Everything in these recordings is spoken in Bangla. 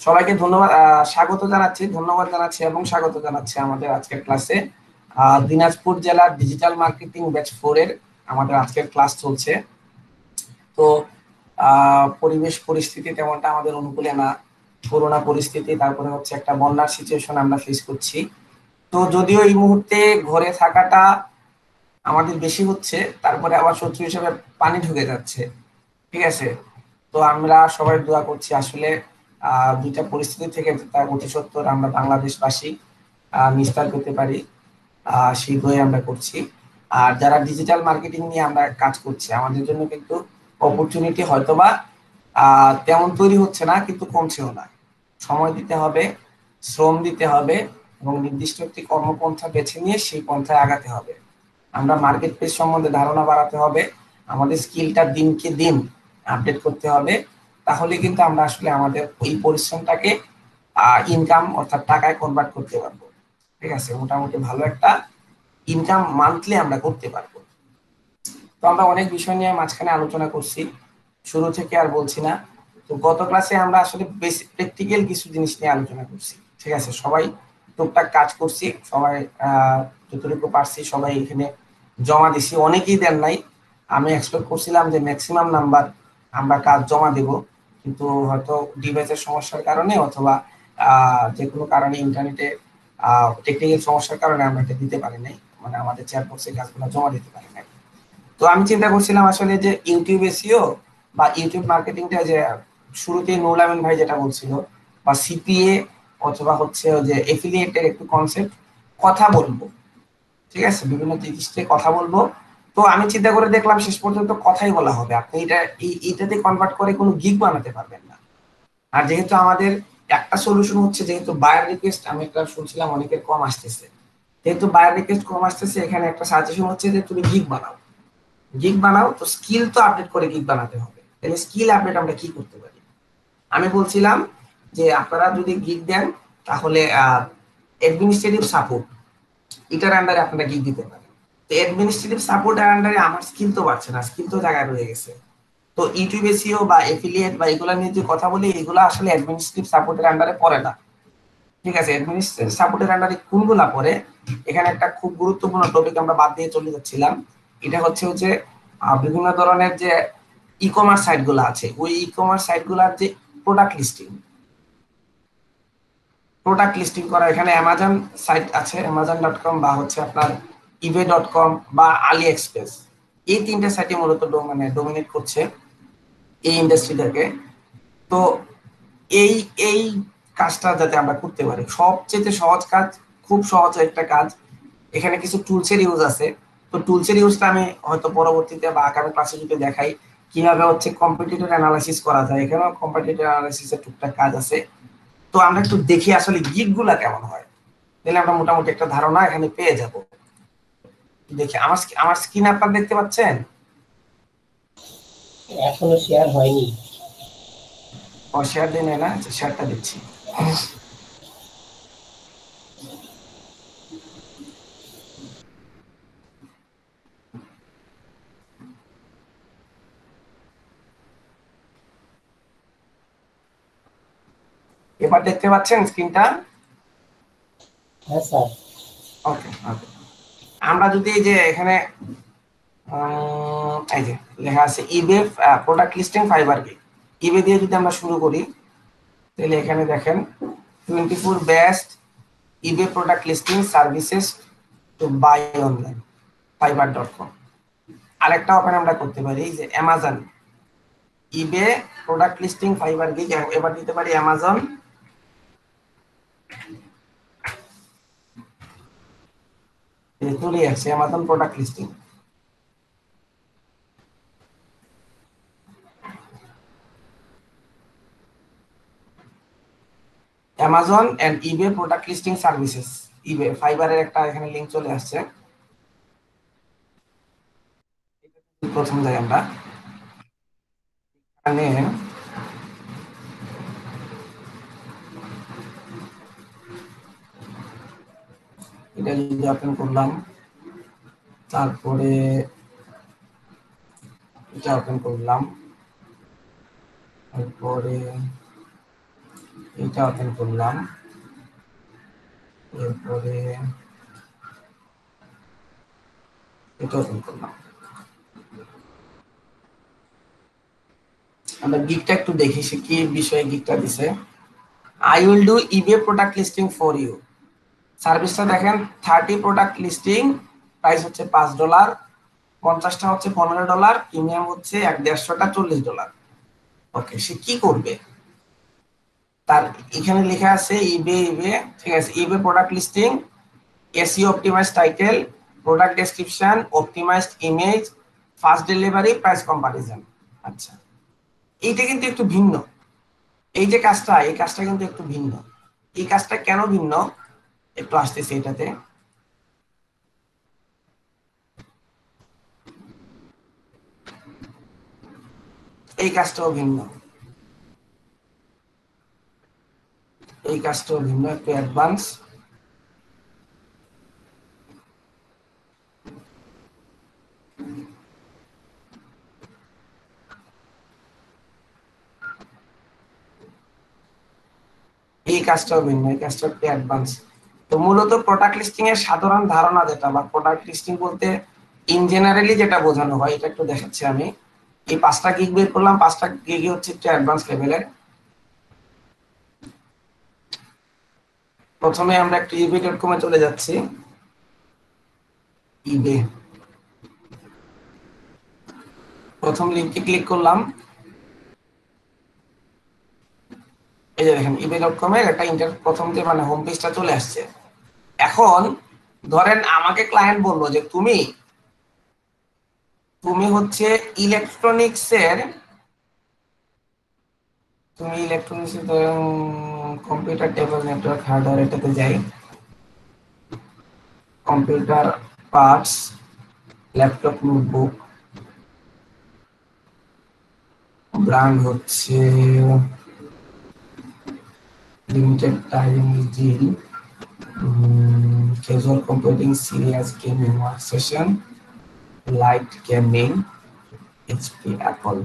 সবাইকে ধন্যবাদ, ধন্যবাদ জানাচ্ছি এবং স্বাগত জানাচ্ছি আমাদের আজকের ক্লাসে। দিনাজপুর জেলার ডিজিটাল মার্কেটিং ব্যাচ 4 এর আমাদের আজকের ক্লাস চলছে। তো পরিবেশ পরিস্থিতি তেমনটা আমাদের অনুকূলে না, করোনা পরিস্থিতি, তারপরে হচ্ছে একটা বন্যার সিচুয়েশন আমরা ফেস করছি। তো যদিও এই মুহূর্তে ঘরে থাকাটা আমাদের বেশি হচ্ছে, তারপরে আবার শত্রু হিসেবে পানি ঢুকে যাচ্ছে। ঠিক আছে, তো আমরা সবাই দোয়া করছি আসলে দুইটা পরিস্থিতি থেকে তার অতি সত্বর আমরা বাংলাদেশবাসী নিস্তার করতে পারি, সেই দোয়াই আমরা করছি। আর যারা ডিজিটাল মার্কেটিং নিয়ে আমরা কাজ করছি, আমাদের জন্য কিন্তু অপরচুনিটি হয়তোবা তেমন তৈরি হচ্ছে না, কিন্তু কমছেও না। সময় দিতে হবে, শ্রম দিতে হবে এবং নির্দিষ্ট একটি কর্মপন্থা বেছে নিয়ে সেই পন্থায় আগাতে হবে। আমরা মার্কেট প্লেস সম্বন্ধে ধারণা বাড়াতে হবে, আমাদের স্কিলটা দিনকে দিন আপডেট করতে হবে। তাহলে কিন্তু আমরা আসলে আমাদের ওই পরিশ্রমটাকে ইনকাম অর্থাৎ টাকায় কনভার্ট করতে পারবো। ঠিক আছে, মোটামুটি ভালো একটা ইনকাম মান্থলি আমরা করতে পারবো। তো আমরা অনেক বিষয় নিয়ে মাঝখানে আলোচনা করছি, শুরু থেকে আর বলছি না। তো গত ক্লাসে আমরা আসলে বেসিক প্র্যাকটিক্যাল কিছু জিনিস নিয়ে আলোচনা করছি। ঠিক আছে, সবাই টুকটাক কাজ করছি, সবাই যতটুকু পারছি সবাই এখানে জমা দিছি। অনেকেই দেন নাই, আমি এক্সপেক্ট করছিলাম যে ম্যাক্সিমাম নাম্বার আমরা কাজ জমা দেব, কিন্তু হয়তো ডিভাইসের সমস্যার কারণে অথবা যে কোনো কারণে ইন্টারনেটে টেকনিক্যাল সমস্যার কারণে আমরা এটা দিতে পারি নাই, মানে আমাদের চেয়ার বক্সের কাজগুলো জমা দিতে পারি নাই। তো আমি চিন্তা করছিলাম আসলে যে ইউটিউব এসইও বা ইউটিউব মার্কেটিংটা যে শুরুতেই নুরুল আমিন ভাই যেটা বলছিল, বা সিপিএ অথবা হচ্ছে যে এফিলিয়েটের একটু কনসেপ্ট কথা বলবো। ঠিক আছে, বিভিন্ন জিনিসে কথা বলবো। তো আমি চিন্তা করে দেখলাম শেষ পর্যন্ত কথাই বলা হবে, আপনি এইটাতে কনভার্ট করে কোনো গিগ বানাতে পারবেন না। আর যেহেতু আমাদের একটা সলিউশন হচ্ছে, যেহেতু বায়ার রিকোয়েস্ট আমি একটা শুনছিলাম অনেকের কম আসতেছে, যেহেতু বায়ার রিকোয়েস্ট কম আসতেছে, এখানে একটা সাজেশন হচ্ছে যে তুমি গিগ বানাও। গিগ বানাও, তো স্কিল তো আপডেট করে গিগ বানাতে হবে। তাহলে স্কিল আপডেট আমরা কি করতে পারি? আমি বলছিলাম যে আপনারা যদি গিগ দেন, তাহলে অ্যাডমিনিস্ট্রেটিভ সাপোর্ট, এটার আন্ডারে আপনারা গিগ দিতে পারেন। তো অ্যাডমিনিস্ট্রেটিভ সাপোর্টের আন্ডারে আমার স্কিল তো বাড়ছে না, স্কিল তো জায়গায় রয়ে গেছে। তো ইউটিউব এসইও বা এফিলিয়েট বা এগুলা নিয়ে যে কথা বলি, এগুলো আসলে অ্যাডমিনিস্ট্রেটিভ সাপোর্টের আন্ডারে পড়ে না। ঠিক আছে, অ্যাডমিনিস্ট্রেটিভ সাপোর্টের আন্ডারে কোনগুলা পড়ে? এখানে একটা খুব গুরুত্বপূর্ণ টপিক আমরা বাদ দিয়ে চলে যাচ্ছিলাম। এটা হচ্ছে যে বিভিন্ন ধরনের যে ই কমার্স সাইট গুলো আছে, ওই ই কমার্স সাইট গুলার যে প্রোডাক্ট লিস্টিং, করা। এখানে অ্যামাজন সাইট আছে, amazon.com বা হচ্ছে আপনার ebay.com বা আলি এক্সপ্রেস, এই তিনটে সাইটে মূলত মানে ডোমিনেট করছে এই ইন্ডাস্ট্রিটাকে। তো এই এই কাজটা যাতে আমরা করতে পারি, সবচেয়ে সহজ কাজ, খুব সহজ একটা কাজ। এখানে কিছু টুলসের ইউজ আছে। তো টুলসের ইউজটা আমি হয়তো পরবর্তীতে বা আগামী ক্লাসে যদি দেখাই কিভাবে হচ্ছে কম্পিটিটর অ্যানালাইসিস করা যায়, এখানেও কম্পিটিটর অ্যানালাইসিসের টুকটাক কাজ আছে। তো আমরা একটু দেখি আসলে গিগ গুলা কেমন হয়, তাহলে আমরা মোটামুটি একটা ধারণা এখানে পেয়ে যাব। দেখি আমার আমার স্ক্রিন আপনারা দেখতে পাচ্ছেন? এখনো শেয়ার হয়নি। ও শেয়ার দিন না, শেয়ারটা দিচ্ছি। এবার দেখতে পাচ্ছেন স্ক্রিনটা? হ্যাঁ স্যার। ওকে ওকে। আমরা যদি এই যে এখানে এই যে লেখা আছে eBay product listing Fiverr gig, eBay দিয়ে যদি আমরা শুরু করি, তাহলে এখানে দেখেন 24 best eBay product listing services to buy online fiverr.com। আরেকটা ওপেন আমরা করতে পারি যে Amazon eBay product listing Fiverr gig, এবার দিতে পারি অ্যামাজন, চলে আসছে Amazon product listing. Amazon and eBay product listing services, eBay ফাইবারের একটা এখানে লিংক চলে আসছে। প্রথম যাই আমরা এখানে, এটা যদি ওপেন করলাম, তারপরে এটা ওপেন করলাম, তারপরে এটা ওপেন করলাম, এরপরে এটা ওপেন করলাম। আমরা গিকটা একটু দেখি সে কি বিষয়ে গিকটা দিছে। I will do eBay product listing for you. সার্ভিসটা দেখেন 30 প্রোডাক্ট লিস্টিং, প্রাইস হচ্ছে $5, 50টা হচ্ছে $15, প্রিমিয়াম হচ্ছে 150টা $40। ওকে, সে কি করবে? তার এখানে লেখা আছে ইবে ইবে, ঠিক আছে, eBay product listing, SEO optimize title, product description, optimized image, fast delivery, price comparison. আচ্ছা, এইটা কিন্তু একটু ভিন্ন। এই যে কাজটা, এই কাজটা কিন্তু একটু ভিন্ন। এই কাজটা কেন ভিন্ন একটু আসতেছে এটাতে। এই কাজটাও ভিন্ন, এই কাজটাও ভিন্ন, একটু অ্যাডভান্স। এই কাজটাও ভিন্ন, এই কাজটা একটু অ্যাডভান্স। তো মূলত প্রোডাক্ট লিস্টিং এর সাধারণ ধারণা যেটা, বা প্রোডাক্ট লিস্টিং বলতে ইন জেনারেলি যেটা বোঝানো হয়, এটা একটু দেখাচ্ছি আমি। এই 5টা গিগ বের করলাম, 5টা গিগই হচ্ছে একটু অ্যাডভান্স লেভেলের। প্রথমে আমরা একটু ইবে.com এ চলে যাচ্ছি। ইবে, প্রথম লিংকে ক্লিক করলাম। এই যে দেখেন ইবে.com এর একটা প্রথম যে মানে হোম পেজটা চলে আসছে। এখন ধরেন আমাকে ক্লায়েন্ট বললো যে তুমি তুমি হচ্ছে ইলেকট্রনিক্স এর, তুমি electronics computer, table, network, hardware, এটাতে যাই। Computer parts, laptop, notebook, brand হচ্ছে limited time deal, casual computing, serious gaming, work session, light gaming, HP, Apple.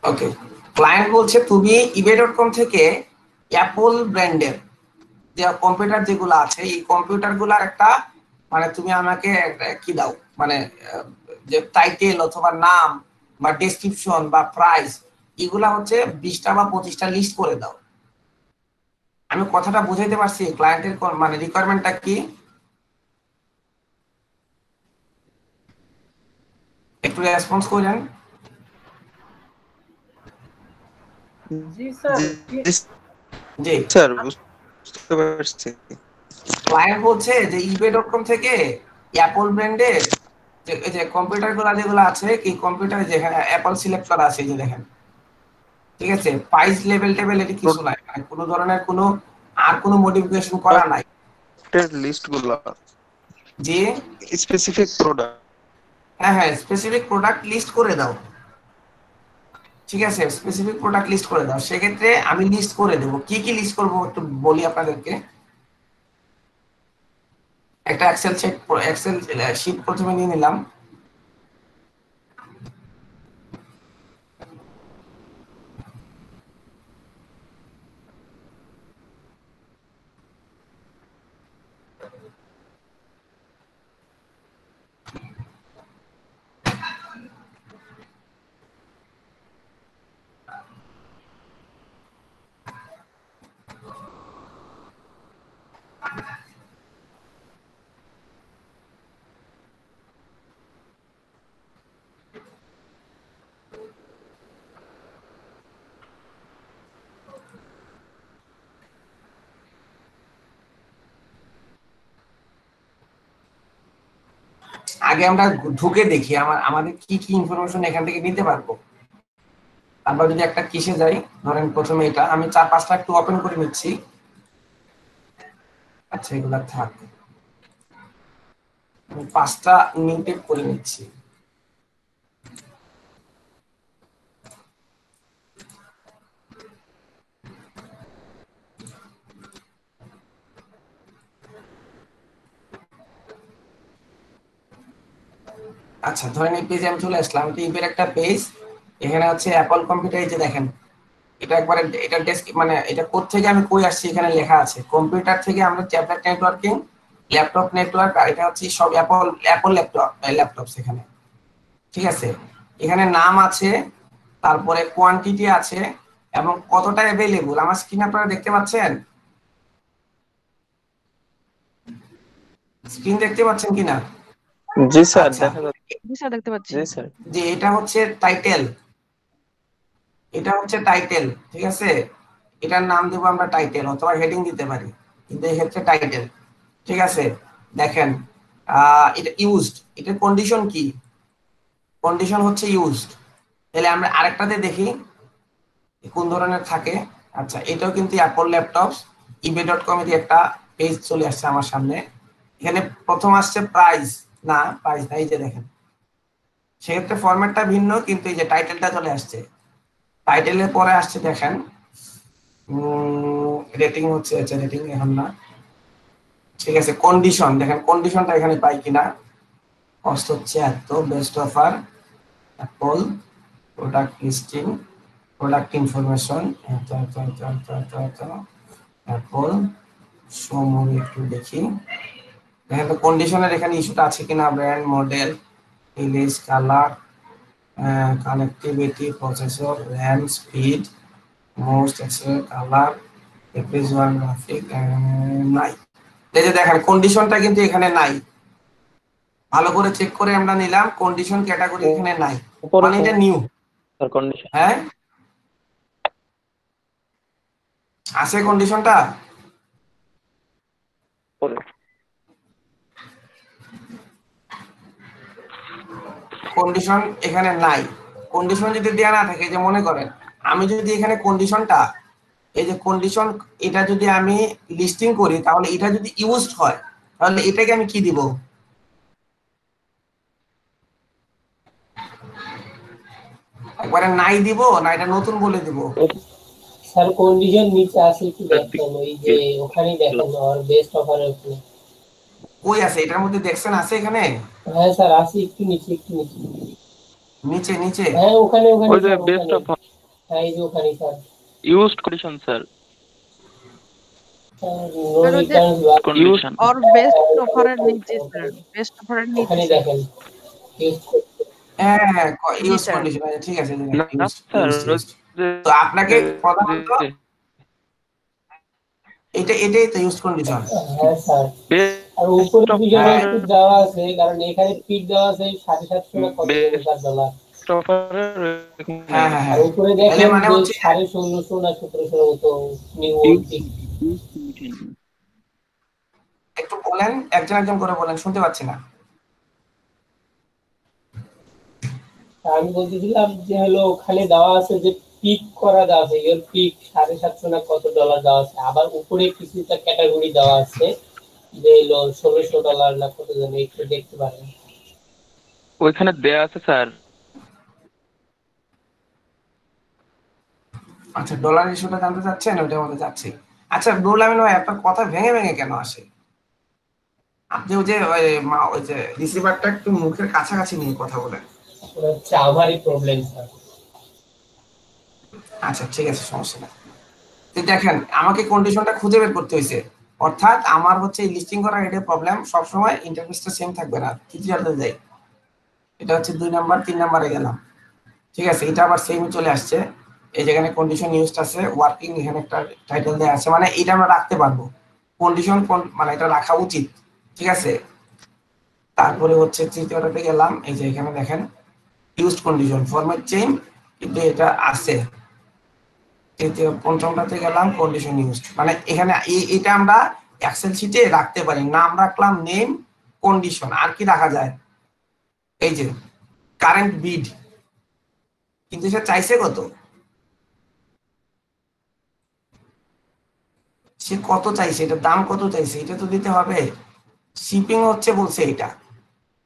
Okay, client বলছে তুমি ইবে.com থেকে অ্যাপল ব্র্যান্ডের যে কম্পিউটার যেগুলো আছে, এই কম্পিউটার গুলার একটা মানে তুমি আমাকে কি দাও, মানে যে টাইটেল অথবা নাম বা ডেসক্রিপশন বা প্রাইস, এগুলা হচ্ছে 20টা বা 25টা লিস্ট করে দাও। আমি কথাটা বুঝাইতে পারছি? ক্লায়েন্টের মানে রিকোয়ারমেন্টটা কি একটু রেসপন্স করেন। জি স্যার, জি জি, স্যার, বুঝতে পারছি। ক্লায়েন্ট বলছে যে ইবে.com থেকে অ্যাপল ব্র্যান্ডের যে কম্পিউটার গুলা যেগুলো আছে, এই কম্পিউটারে যে অ্যাপল সিলেক্ট করা আছে, এই যে দেখেন, ঠিক আছে, প্রাইস লেভেল টেবিল এটি কিছু নাই, মানে কোনো ধরনের কোনো আর কোনো মডিফিকেশন করা নাই। প্রোডাক্টের লিস্ট গুলো, যে স্পেসিফিক প্রোডাক্ট। হ্যাঁ হ্যাঁ, স্পেসিফিক প্রোডাক্ট লিস্ট করে দাও, ঠিক আছে, স্পেসিফিক প্রোডাক্ট লিস্ট করে দাও। সেক্ষেত্রে আমি লিস্ট করে দেবো, কি কি লিস্ট করবো একটু বলি আপনাদেরকে। একটা এক্সেল শিট প্রথমে নিয়ে নিলাম। আগে আমরা ঢুকে দেখি আমাদের কি কি ইনফরমেশন এখান থেকে নিতে পারবো। আমরা যদি একটা কিসে যাই, ধরেন প্রথমে এটা আমি 4-5টা একটু ওপেন করে নিচ্ছি। আচ্ছা, এগুলা থাক, আমি 5টা মিউটেড করে নিচ্ছি। আচ্ছা ধরেন এই পেজে আমি চলে আসলাম, এটা ইবের একটা পেজ। এখানে হচ্ছে অ্যাপল কম্পিউটার, এই যে দেখেন এটা একবারে এটা ডেস্ক মানে এটা কোথ থেকে আমি কই আসছি এখানে লেখা আছে। কম্পিউটার থেকে আমরা ট্যাবলেট নেটওয়ার্কিং, ল্যাপটপ নেটওয়ার্ক, আর এটা হচ্ছে সব অ্যাপল অ্যাপল ল্যাপটপস এখানে। ঠিক আছে, এখানে নাম আছে, তারপরে কোয়ান্টিটি আছে এবং কতটা অ্যাভেলেবল। আমার স্ক্রিন আপনারা দেখতে পাচ্ছেন? স্ক্রিন দেখতে পাচ্ছেন কিনা? জি স্যার, আচ্ছা, দেখা যাচ্ছে। জি স্যার, দেখতে পাচ্ছি। জি স্যার। যে এটা হচ্ছে টাইটেল, এটা হচ্ছে টাইটেল। ঠিক আছে, এটার নাম দেবো আমরা টাইটেল, অথবা হেডিং দিতে পারি, কিন্তু এই হচ্ছে টাইটেল। ঠিক আছে, দেখেন এটা ইউজড, এটার কন্ডিশন কি? কন্ডিশন হচ্ছে ইউজড। তাহলে আমরা আরেকটাতে দেখি কোন ধরনের থাকে। আচ্ছা, এটাও কিন্তু অ্যাপল ল্যাপটপস, ebay.com এর একটা পেজ চলে আসছে আমার সামনে। এখানে প্রথম আসছে প্রাইস, না প্রাইস না, এই যে দেখেন সেক্ষেত্রে ফরম্যাটটা ভিন্ন, কিন্তু এই যে টাইটেলটা চলে আসছে। টাইটেলের পরে আসছে দেখেন রেটিং হচ্ছে, আচ্ছা রেটিং এখন না, ঠিক আছে কন্ডিশন, দেখেন কন্ডিশনটা এখানে পাই কিনা। কস্ট হচ্ছে এত, best offer, Apple, product listing, product information, এত এত এত এত এত এত, অ্যাপল সময় একটু দেখি। দেখেন তো কন্ডিশনের এখানে ইস্যুটা আছে কিনা, brand, model, release, colour, connectivity, processor, RAM, speed, most excellent colour, APS one graphic, নাই। এই যে দেখেন কন্ডিশনটা কিন্তু এখানে নাই, ভালো করে চেক করে আমরা নিলাম, কন্ডিশন ক্যাটাগরি এখানে নাই, উপরে মানে এটা নিউ। Sir condition. হ্যাঁ আছে কন্ডিশনটা, উপরে। কন্ডিশন এখানে নাই। কন্ডিশন যদি দেওয়া না থাকে, যে মনে করেন আমি যদি এখানে কন্ডিশনটা, এই যে কন্ডিশন, এটা যদি আমি লিস্টিং করি, তাহলে এটা যদি ইউজড হয়, তাহলে এটাকে আমি কি দিব? একবারে নাই দিব, না এটা নতুন বলে দিব? স্যার কন্ডিশন নিচে আছে, একটু দেখেন ওই যে ওখানেই দেখেন, আর বেস্ট অফারের ওখানে। কই আছে এটার মধ্যে, দেখছেন আছে এখানে হ্যাঁ স্যার আছে, একটু নিচে, একটু নিচে। নিচে নিচে? হ্যাঁ ওখানে, ওখানে ওই যে স্যার বেস্ট ওখানে। অফ হ্যাঁ এই যে ওখানে sir. Used condition sir. No sir ওই যে রিটার্ন, কন্ডিশন। ওর বেস্ট অফারের নিচে স্যার, বেস্ট অফারের নিচে ওখানে স্যার। দেখেন। হ্যাঁ হ্যাঁ, জি ইউজ স্যার। কন্ডিশন আছে, ঠিক আছে না ইউজ স্যার, ইউজ ওই ইউজ। যে তো আপনাকে প্রধানত এটাই তো ইউজ কন্ডিশন। হ্যাঁ স্যার। আর বেস্ট উপরের দিকে অফার। একটু দেওয়া আছে, কারণ এখানে পিক দেওয়া আছে 750 না কত যেন স্যার ডলার। বেস্ট অফারের হ্যাঁ হ্যাঁ আর হ্যাঁ, উপরে তাহলে দেখেন মানে যে হচ্ছে 1650 না 1700 মতো নিউ পিক। একটু বলেন, একজন একজন করে বলেন, শুনতে পাচ্ছি না। আমি বলতেছিলাম যে হলো ওখানে দেওয়া আছে যে পিক করা দেওয়া আছে, এর পিক 750 না কত ডলার দেওয়া আছে, আবার উপরে কিছুটা ক্যাটাগরি দেওয়া আছে যে হলো 1600 ডলার না কত যেন, একটু দেখতে পারেন। ওইখানে দেয়া আছে স্যার। আচ্ছা, ডলার ইস্যুটা জানতে চাচ্ছেন, ওইটার মধ্যে যাচ্ছি। আচ্ছা রুল আমিন ভাই, আপনার কথা ভেঙে ভেঙে কেন আসে? আপনি ওই যে ওই যে রিসিভারটা একটু মুখের কাছাকাছি নিয়ে কথা বলেন। ওটা হচ্ছে আমারই প্রবলেম স্যার। আচ্ছা ঠিক আছে, সমস্যা নেই। তো দেখেন আমাকে কন্ডিশনটা খুঁজে বের করতে হয়েছে, অর্থাৎ আমার হচ্ছে লিস্টিং করার এটা প্রবলেম, সবসময় ইন্টারফেসটা সেম থাকবে না, তৃতীয়তে যাই। এটা হচ্ছে 2 নাম্বার, 3 নাম্বারে গেলাম। ঠিক আছে, এটা আবার সেমই চলে আসছে। এই যেখানে কন্ডিশন ইউজড আছে, ওয়ার্কিং, এখানে একটা টাইটেল দেওয়া আছে, মানে এটা আমরা রাখতে পারবো কন্ডিশন, মানে এটা রাখা উচিত। ঠিক আছে, তারপরে হচ্ছে তৃতীয়টাতে গেলাম, এই যে এখানে দেখেন ইউজড কন্ডিশন ফরম্যাট চেঞ্জ, কিন্তু এটা আছে। তৃতীয় পঞ্চমটাতে গেলাম কন্ডিশন ইউজড, মানে এখানে এটা আমরা এক্সেল শিটে রাখতে পারি। নাম রাখলাম নেম, কন্ডিশন, আর কি রাখা যায়, এই যে কারেন্ট বিড, কিন্তু সে চাইছে কত, সে কত চাইছে, এটা দাম কত চাইছে, এটা তো দিতে হবে। শিপিং হচ্ছে বলছে এটা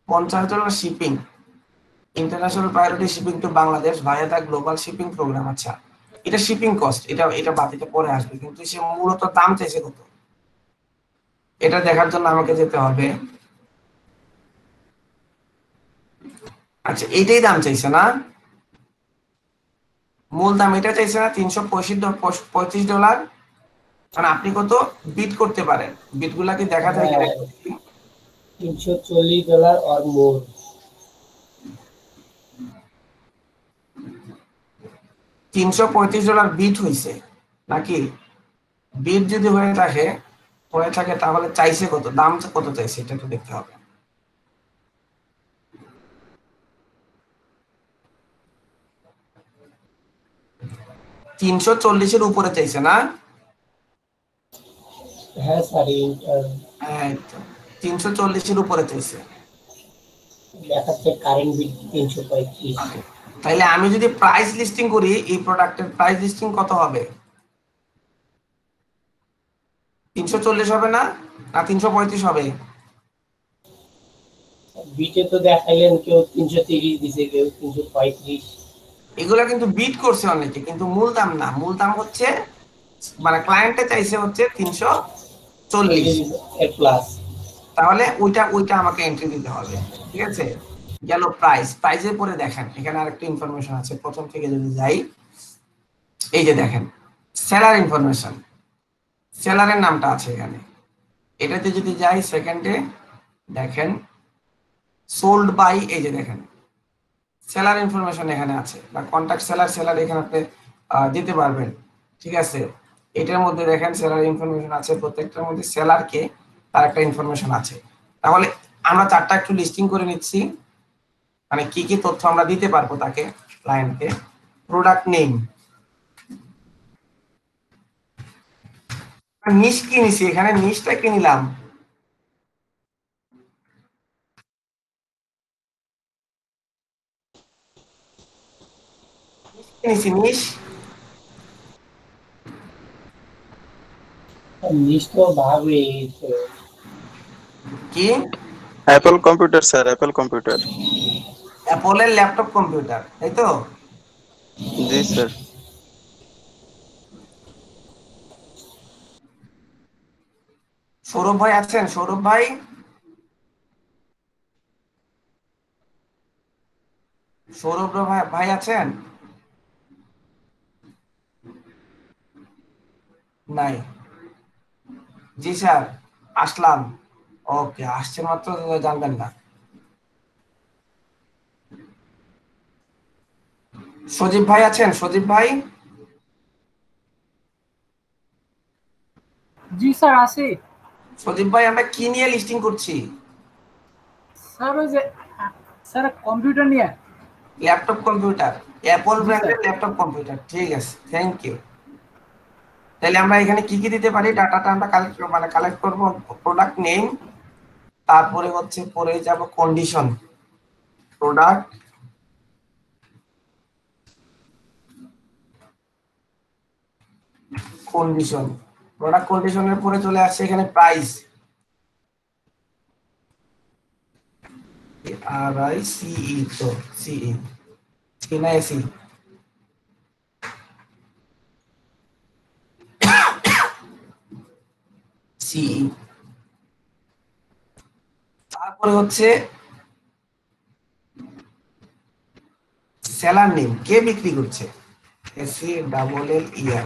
$50 shipping, international priority shipping to Bangladesh via the global shipping program. আচ্ছা, এটা শিপিং কস্ট, এটা বাতিটা পরে আসবে, কিন্তু সে মূলত দাম চাইছে কত, এটা দেখার জন্য আমাকে যেতে হবে আচ্ছা, এইটাই দাম চাইছে না, মূল দাম এটা চাইছে না, $335। মানে আপনি কত বিট করতে পারেন, বিট গুলা কি দেখা যায় হ্যাঁ, কিনা? $340 or more। $335 বিট হয়েছে নাকি? বিট যদি হয়ে থাকে তাহলে চাইছে কত, দাম কত চাইছে এটা তো দেখতে হবে। 340-এর উপরে চাইছে না? হ্যাঁ স্যার, হ্যাঁ, 340-এর উপরে চাইছে। দেখাচ্ছে কারেন্ট বিল 335। ওকে, তাইলে আমি যদি প্রাইস লিস্টিং করি, এই প্রোডাক্টের প্রাইস লিস্টিং কত হবে? 340 হবে না, না 335 হবে? বিটে তো দেখাইলেন কেউ 330 দিছে, কেউ 335। এগুলা কিন্তু বিট করছে অনেকে, কিন্তু মূল দাম না, মূল দাম হচ্ছে মানে ক্লায়েন্টে চাইছে হচ্ছে 340। এর প্লাস। তাহলে ওইটা ওইটা আমাকে এন্ট্রি দিতে হবে, ঠিক আছে? গেল প্রাইসের পরে দেখেন এখানে আরেকটা ইনফরমেশন আছে, প্রথম থেকে যদি যাই, এই যে দেখেন সেলার ইনফরমেশন, সেলারের নামটা আছে এখানে। এটাতে যদি যাই সেকেন্ডে, দেখেন সোল্ড বাই, এই যে দেখেন সেলার ইনফরমেশন এখানে আছে, বা কন্টাক্ট সেলার এখানে আপনি দিতে পারবেন, ঠিক আছে? এটার মধ্যে দেখেন সেলার ইনফরমেশন আছে, প্রত্যেকটার মধ্যে সেলারকে তার একটা ইনফরমেশন আছে। তাহলে আমরা চারটা একটু লিস্টিং করে নিচ্ছি, মানে কি কি তথ্য আমরা দিতে পারবো তাকে, ক্লায়েন্টকে। প্রোডাক্ট নেম, নিশ কি নিছি এখানে, নিশটা কি নিলাম? নিছি নিশ লিস্ট তো ভাগ হয়ে গেছে। কি? Apple computer sir, Apple computer. অ্যাপলের ল্যাপটপ কম্পিউটার, তাই তো? জি স্যার। সৌরভ ভাই আছেন? সৌরভ ভাই, সৌরভ ভাই আছেন? নাই। জি স্যার, আসলাম। ওকে, আসছে মাত্র, জানবেন না। সজীব ভাই আছেন? সজীব ভাই, জি স্যার আছি। সজীব ভাই আমরা কি নিয়ে লিস্টিং করছি? স্যার ওই যে স্যার কম্পিউটার নিয়ে। ল্যাপটপ কম্পিউটার, অ্যাপল জি স্যার। ব্র্যান্ডের ল্যাপটপ কম্পিউটার, ঠিক আছে, থ্যাংক ইউ। তাহলে আমরা এখানে কি কি দিতে পারি, ডাটাটা আমরা কালেক্ট করব, প্রোডাক্ট নেম, তারপরে হচ্ছে পরে যাব কন্ডিশন, প্রোডাক্ট কন্ডিশন, প্রোডাক্ট কন্ডিশনের পরে চলে আসছে এখানে প্রাইস, RICE, তো সিই সি না এসি, সিই। তারপরে হচ্ছে সেলার নেম, কে বিক্রি করছে, SELLER,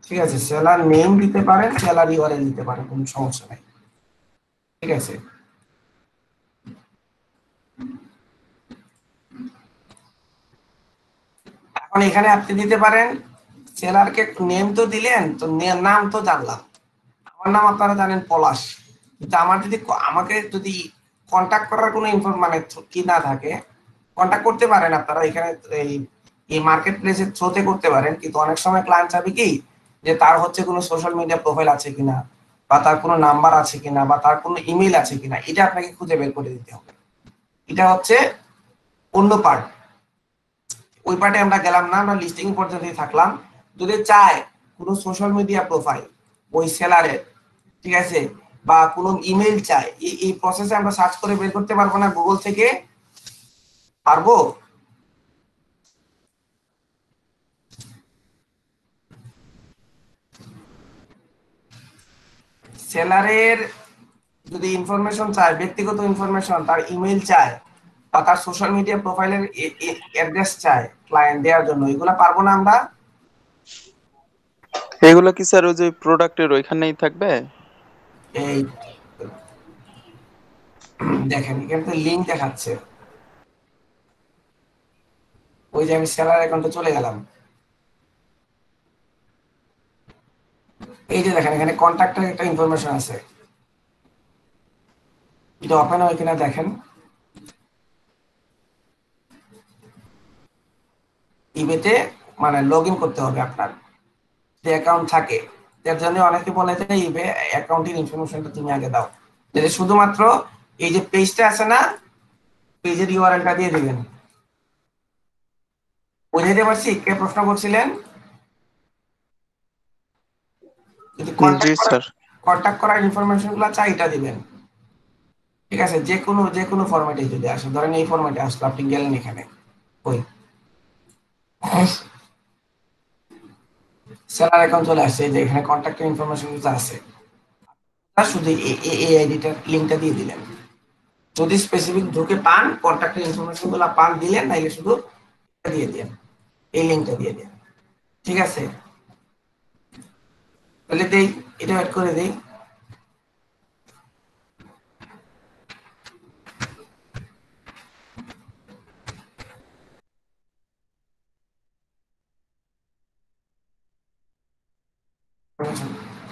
ঠিক আছে? সেলার নেম দিতে পারেন, সেলার ইউআরএল দিতে পারেন, কোনো সমস্যা নাই, ঠিক আছে? এখন এখানে আপনি দিতে পারেন, সেলারকে নেম তো দিলেন, তো নাম তো জানলাম, আমার নাম আপনারা জানেন পলাশ, কিন্তু আমাকে যদি কন্টাক্ট করার কোনো মানে কি না থাকে, কন্টাক্ট করতে পারেন আপনারা এখানে, এই মার্কেট প্লেসের থ্রুতে করতে পারেন, কিন্তু অনেক সময় ক্লায়েন্ট চাবে কি যে তার হচ্ছে কোনো সোশ্যাল মিডিয়া প্রোফাইল আছে কিনা, বা তার কোনো নাম্বার আছে কিনা, বা তার কোনো ইমেল আছে কিনা, এটা আপনাকে খুঁজে বের করে দিতে হবে। এটা হচ্ছে অন্য পার্ট, ওই পার্টে আমরা গেলাম না, আমরা লিস্টিং পর্যন্ত থাকলাম। যদি চায় কোনো সোশ্যাল মিডিয়া প্রোফাইল ওই সেলারের, ঠিক আছে, বা কোনো ইমেল চায়, এই প্রসেসে আমরা সার্চ করে বের করতে পারবো না গুগল থেকে? পারবো? সেলারের যদি ইনফরমেশন চায়, ব্যক্তিগত ইনফরমেশন, তার ইমেল চায়, বা তার সোশ্যাল মিডিয়া প্রোফাইলের অ্যাড্রেস চায় ক্লায়েন্ট দেওয়ার জন্য, এগুলা পারবো না আমরা? এগুলো কি স্যার ওই যে প্রোডাক্টের ওইখানেই থাকবে? এই দেখেন এখানে তো লিঙ্ক দেখাচ্ছে, ওই যে আমি সেলার অ্যাকাউন্টে চলে গেলাম, এই যে দেখেন এখানে কন্ট্যাক্টের একটা ইনফরমেশন আছে, এটা ওপেন হয় কিনা দেখেন। ইবেতে মানে লগ ইন করতে হবে আপনার, যে অ্যাকাউন্ট থাকে তার জন্য অনেকে বলে যে ইবে অ্যাকাউন্টের ইনফরমেশনটা তুমি আগে দাও, যে শুধুমাত্র এই যে পেজটা আছে না, পেজের ইউআরএলটা দিয়ে দিবেন। বুঝাইতে পারছি? কে প্রশ্ন করছিলেন? যদি জি স্যার। কন্ট্যাক্ট করার ইনফরমেশন গুলো চাই এটা দিবেন, ঠিক আছে? যে কোনো ফরম্যাটে যদি আসে, ধরেন এই ফরম্যাটে আসলো, আপনি গেলেন এখানে, ওই সেলার অ্যাকাউন্ট চলে আসছে, এই যে এখানে কন্ট্যাক্টের ইনফরমেশন গুলো আছে, আর শুধু এই আইডিটার লিংকটা দিয়ে দিলেন। যদি স্পেসিফিক ঢুকে পান, কন্ট্যাক্টের ইনফরমেশন গুলো পান, দিলেন, নাইলে শুধু দিয়ে দেন, এই লিংকটা দিয়ে দেন, ঠিক আছে? তাহলে দেই, এটা অ্যাড করে দেই।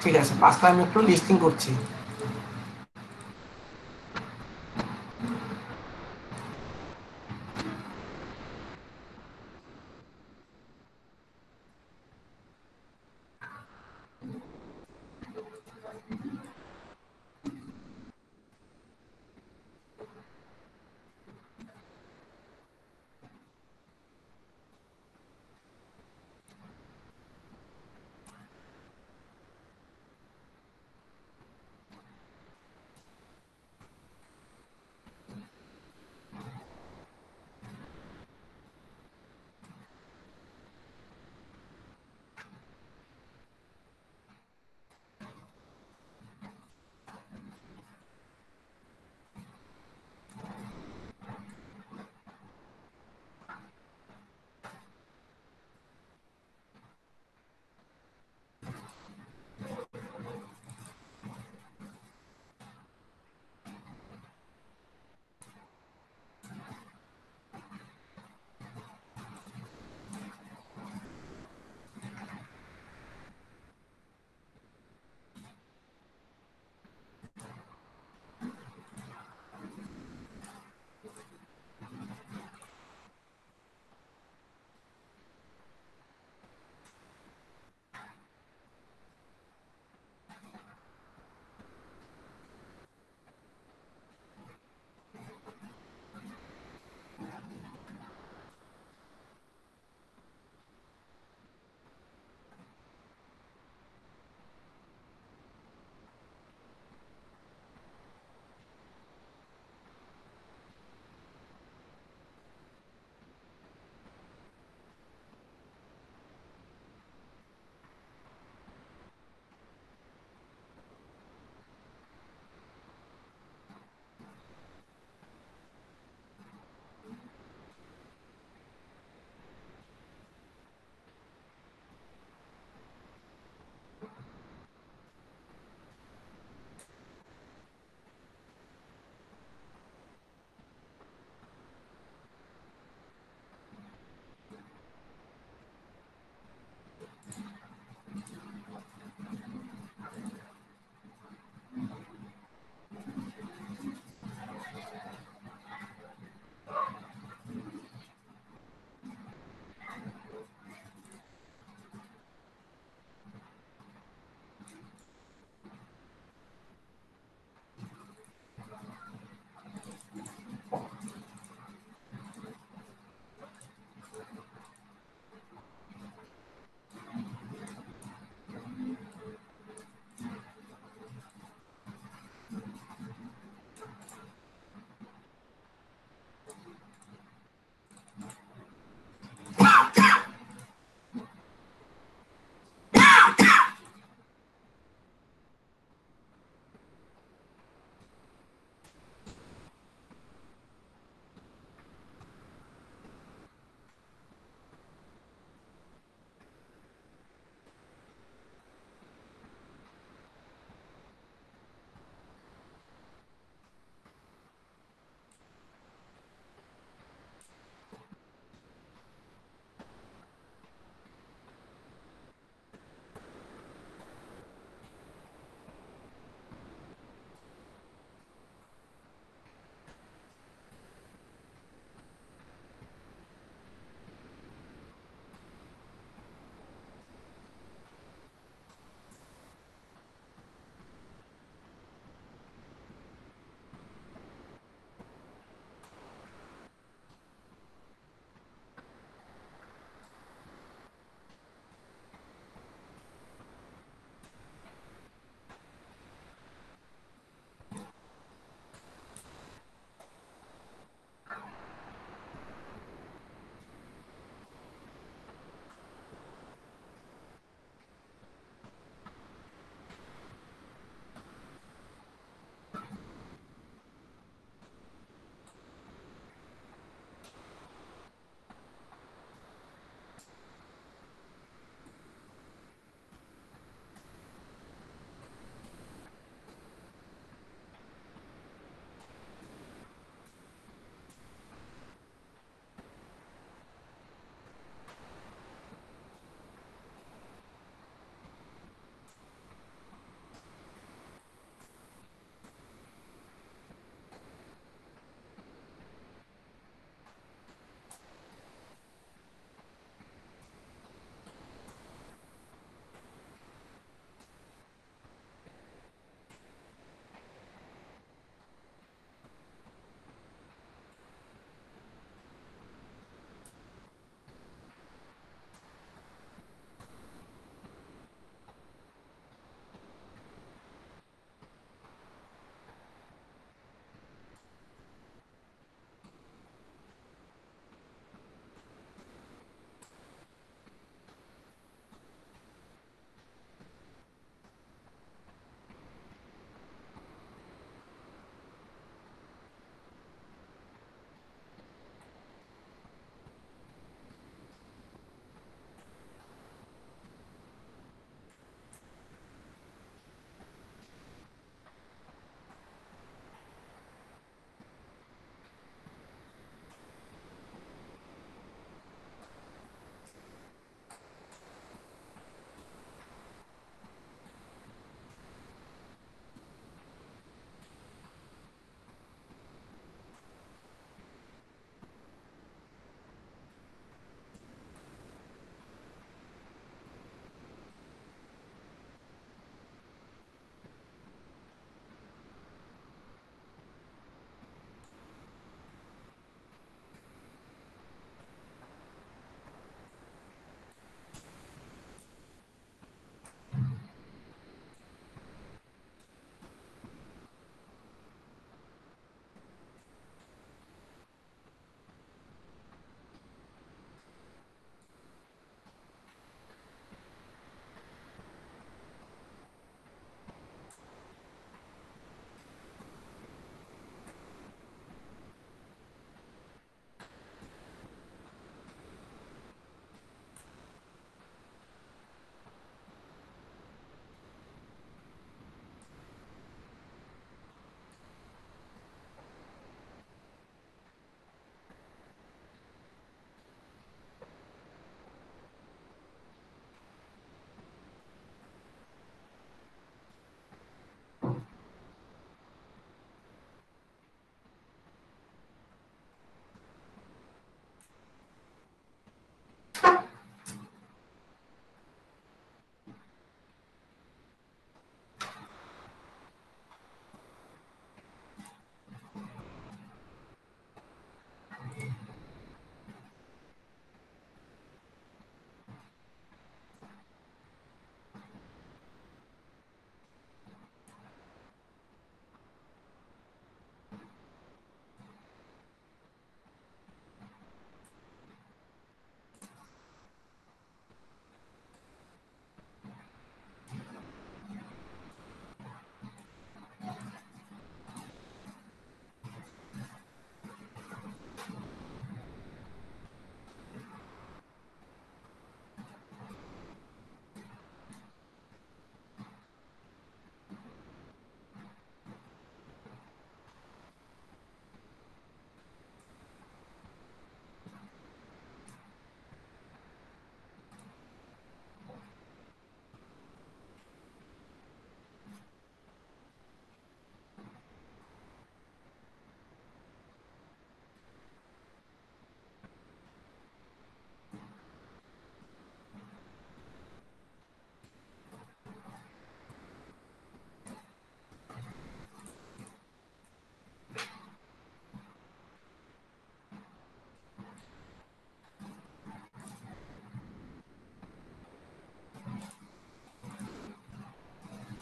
ঠিক আছে, 5টা আমি একটু লিস্টিং করছি।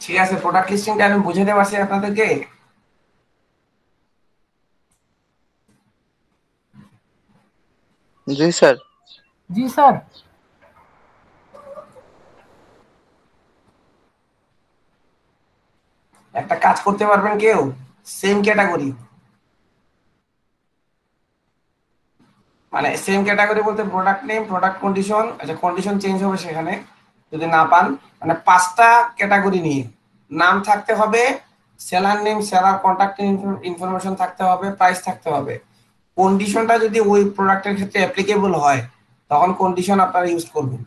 ঠিক আছে, প্রোডাক্ট লিস্টিংটা আমি বুঝাতে পারছি আপনাদেরকে। জি স্যার। জি স্যার। একটা কাজ করতে পারবেন কেউ, সেম ক্যাটাগরি, মানে সেম ক্যাটাগরি বলতে প্রোডাক্ট নেম, প্রোডাক্ট কন্ডিশন, আচ্ছা কন্ডিশন চেঞ্জ হবে সেখানে যদি না পান, মানে 5টা ক্যাটাগরি নিয়ে নাম থাকতে হবে, seller name, seller contact information থাকতে হবে, প্রাইস থাকতে হবে। কন্ডিশনটা যদি ওই প্রোডাক্টের ক্ষেত্রে অ্যাপ্লিকেবল হয় তখন কন্ডিশন আপনারা ইউজ করবেন।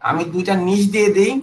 আমি 2টা নিচ দিয়ে দিই।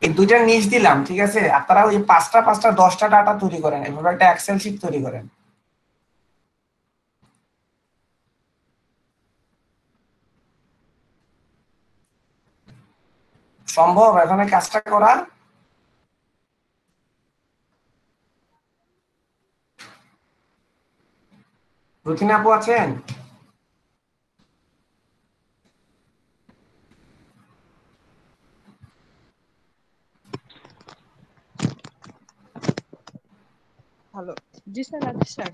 এই 2টা নিচ দিলাম, ঠিক আছে। আপনারা ওই 5টা 5টা 10টা ডাটা তৈরি করেন, এভাবে একটা এক্সেল শিট তৈরি করেন। সম্ভব এখানে কাজটা করা? রুচিনা আপু আছেন? ভালো। জি স্যার, আছি স্যার।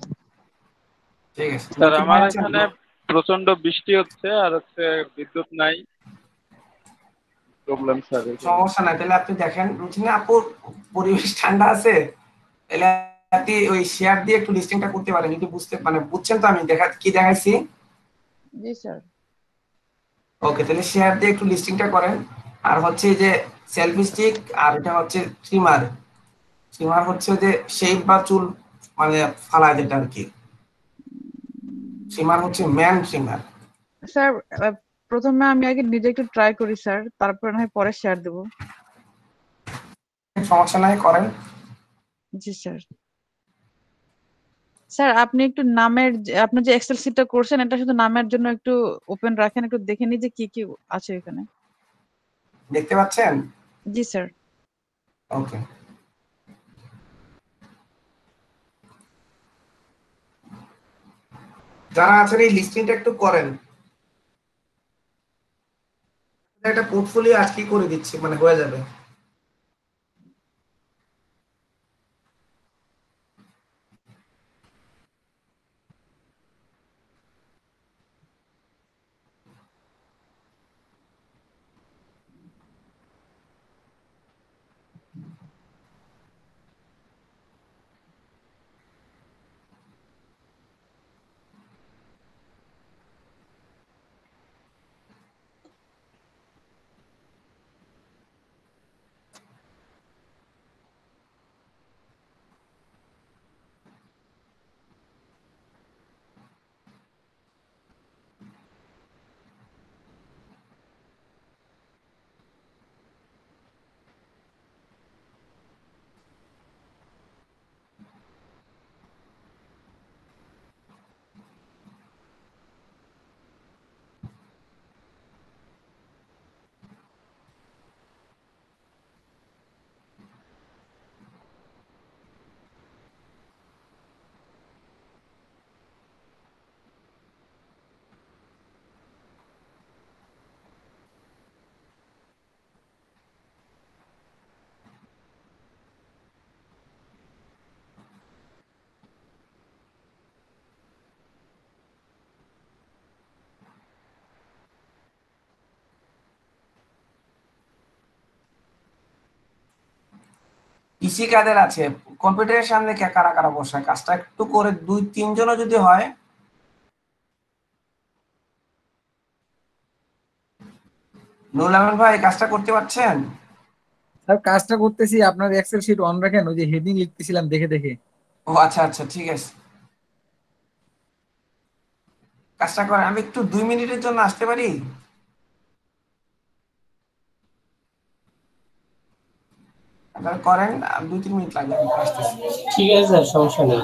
ঠিক আছে, স্যার নিখিল ভাই আমার আছেন এখানে তো? প্রচন্ড বৃষ্টি হচ্ছে আর বিদ্যুৎ নাই, প্রবলেম স্যার এই জন্য। সমস্যা নাই, তাহলে আপনি দেখেন রুচিনা আপুর পরিবেশ ঠান্ডা আছে, তাহলে আপনি ওই শেয়ার দিয়ে একটু লিস্টিংটা করতে পারেন যদি বুঝতে মানে বুঝছেন তো আমি কি দেখাইছি। জি স্যার। ওকে, তাহলে শেয়ার দিয়ে একটু লিস্টিংটা করেন। আর হচ্ছে এই যে সেলফি স্টিক, আর এটা হচ্ছে ট্রিমার। ট্রিমার হচ্ছে যে শেপ বা চুল মানে ফালায় যেটা আর কি। ট্রিমার হচ্ছে ম্যান ট্রিমার। স্যার, প্রথমে আমি আগে নিজে একটু ট্রাই করি স্যার, তারপর না হয় পরে শেয়ার দেবো। সমস্যা নাই, করেন। জি স্যার। স্যার, আপনি একটু নামের আপনি যে এক্সেল শিটটা করছেন এটা শুধু নামের জন্য একটু ওপেন রাখেন, একটু দেখে নিই যে কি কি আছে এখানে। দেখতে পাচ্ছেন? জি স্যার। ওকে, যারা আছেন এই লিস্টিংটা একটু করেন। একটা পোর্টফোলিও আজকে করে দিচ্ছি, মানে হয়ে যাবে। পিসি কাদের আছে, কম্পিউটারের সামনে কে কারা কারা বসে, কাজটা একটু করে 2-3 জনও যদি হয়। নুরুল আমিন ভাই কাজটা করতে পারছেন? স্যার কাজটা করতেছি, আপনার এক্সেল শিট অন রাখেন, ওই যে হেডিং লিখতেছিলাম দেখে দেখে। ও আচ্ছা আচ্ছা, ঠিক আছে, কাজটা করেন। আমি একটু 2 মিনিটের জন্য আসতে পারি? আপনারা করেন, 2-3 মিনিট লাগবে, আমি আসতেছি। ঠিক আছে স্যার, সমস্যা নেই।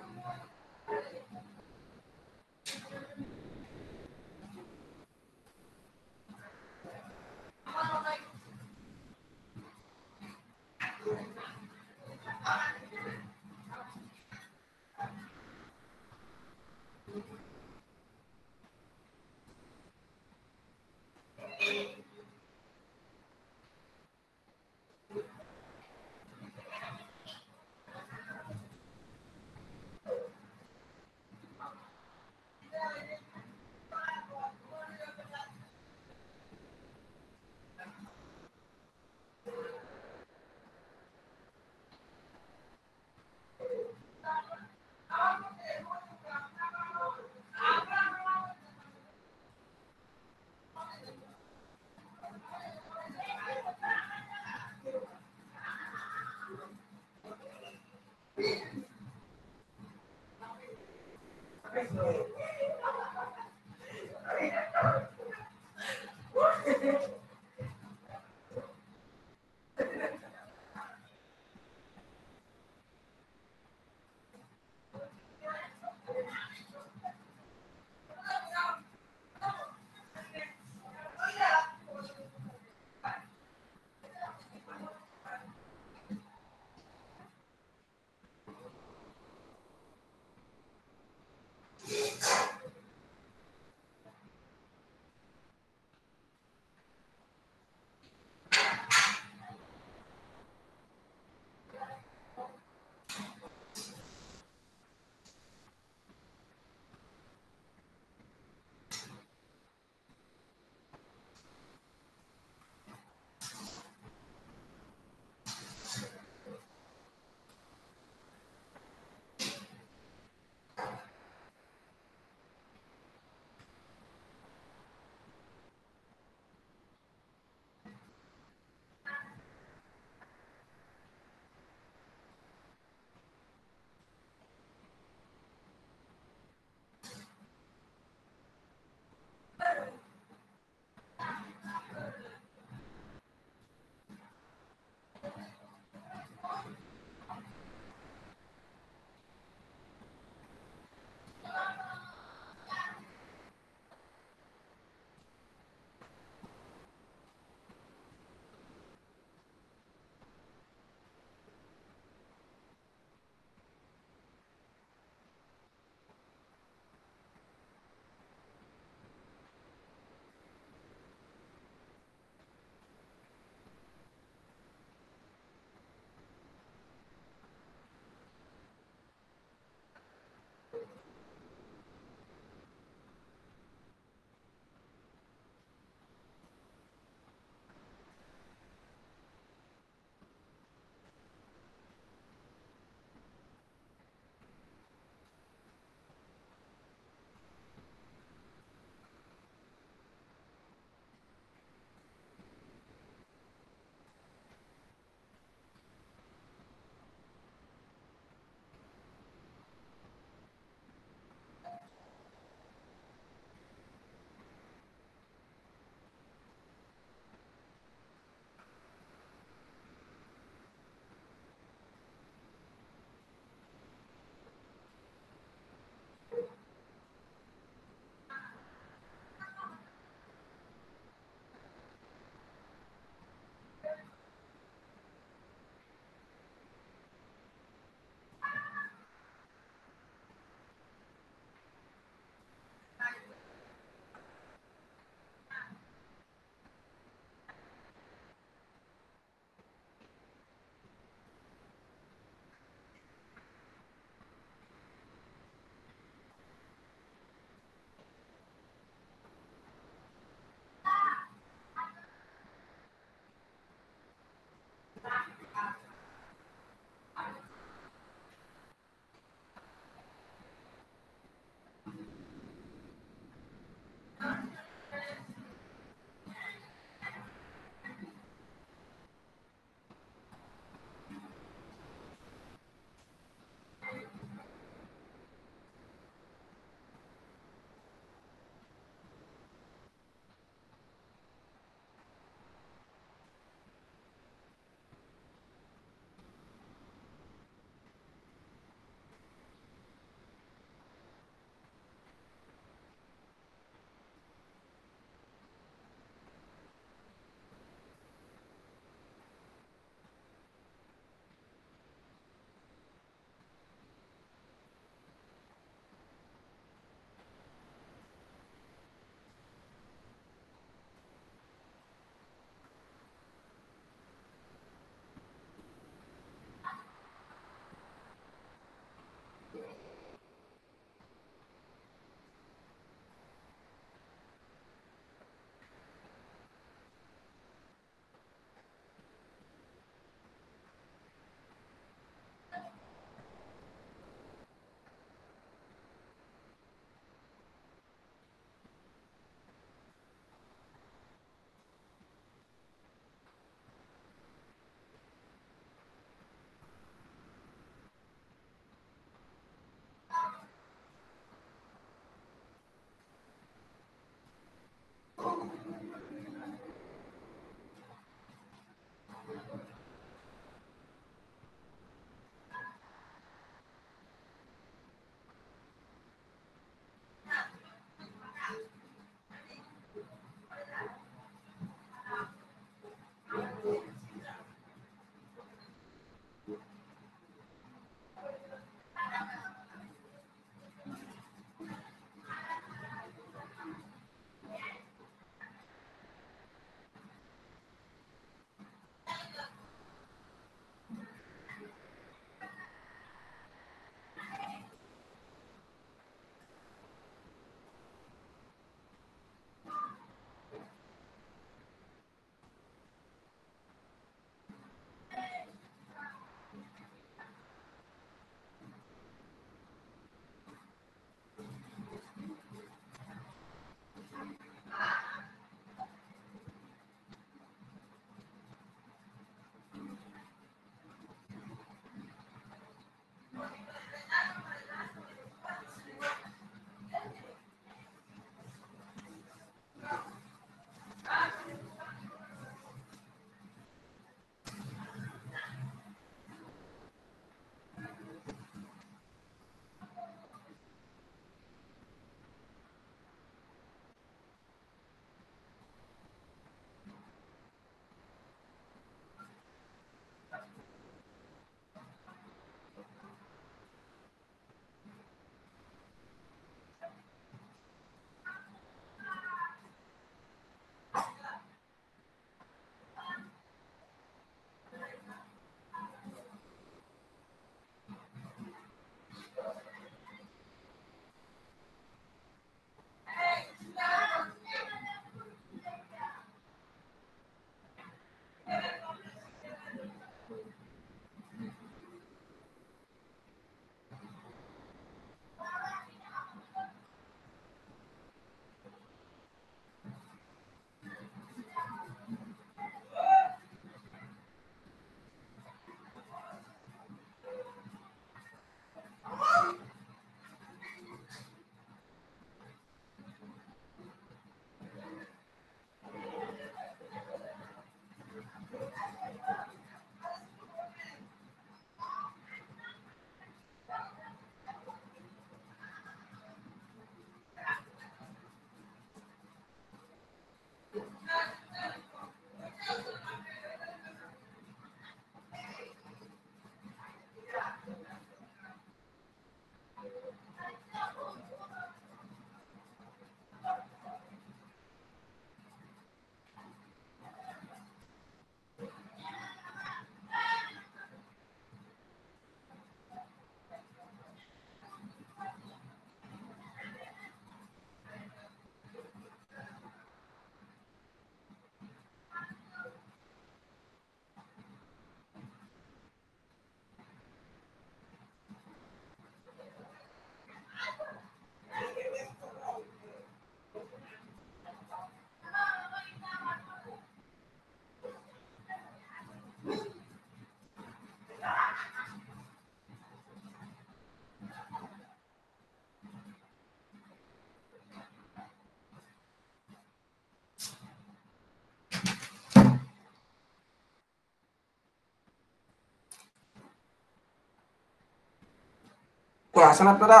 কই আছেন আপনারা?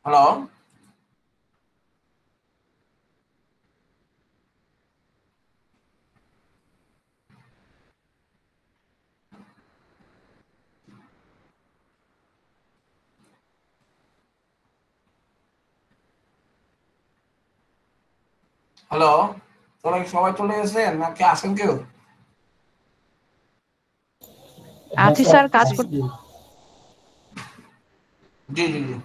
হ্যালো, হ্যালো, সবাই চলে গেছেন নাকি আছেন কেউ? আছি স্যার, কাজ করতে। জি জি জি।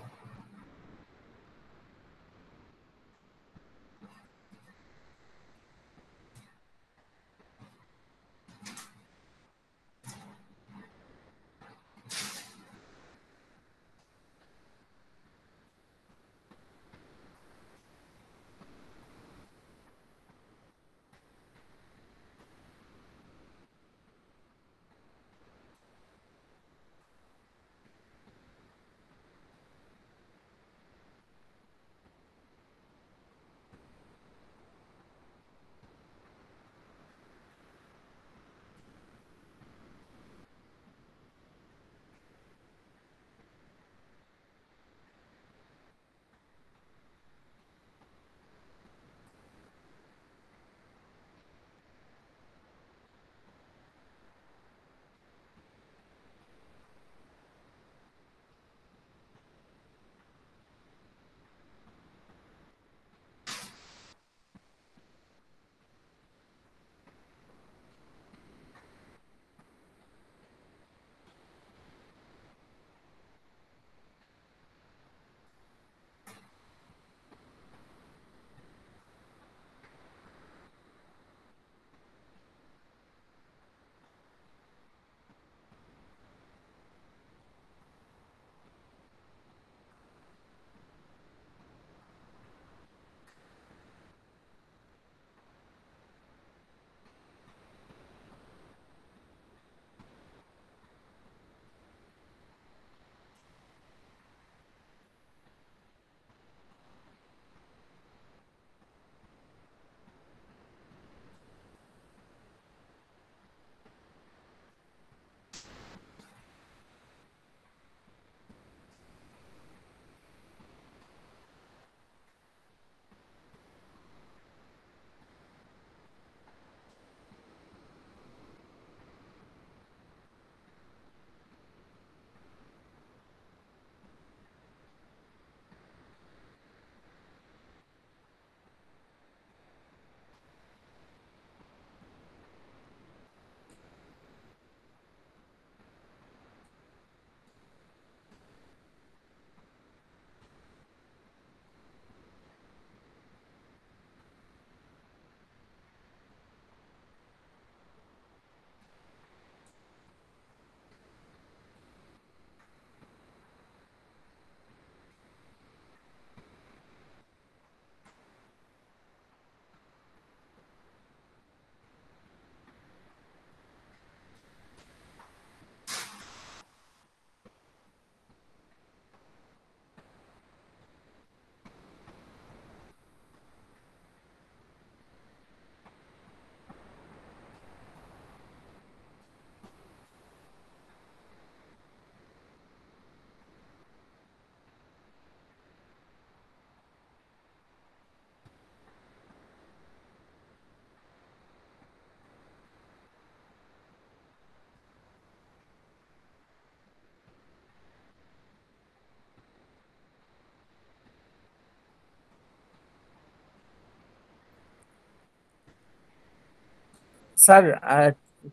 স্যার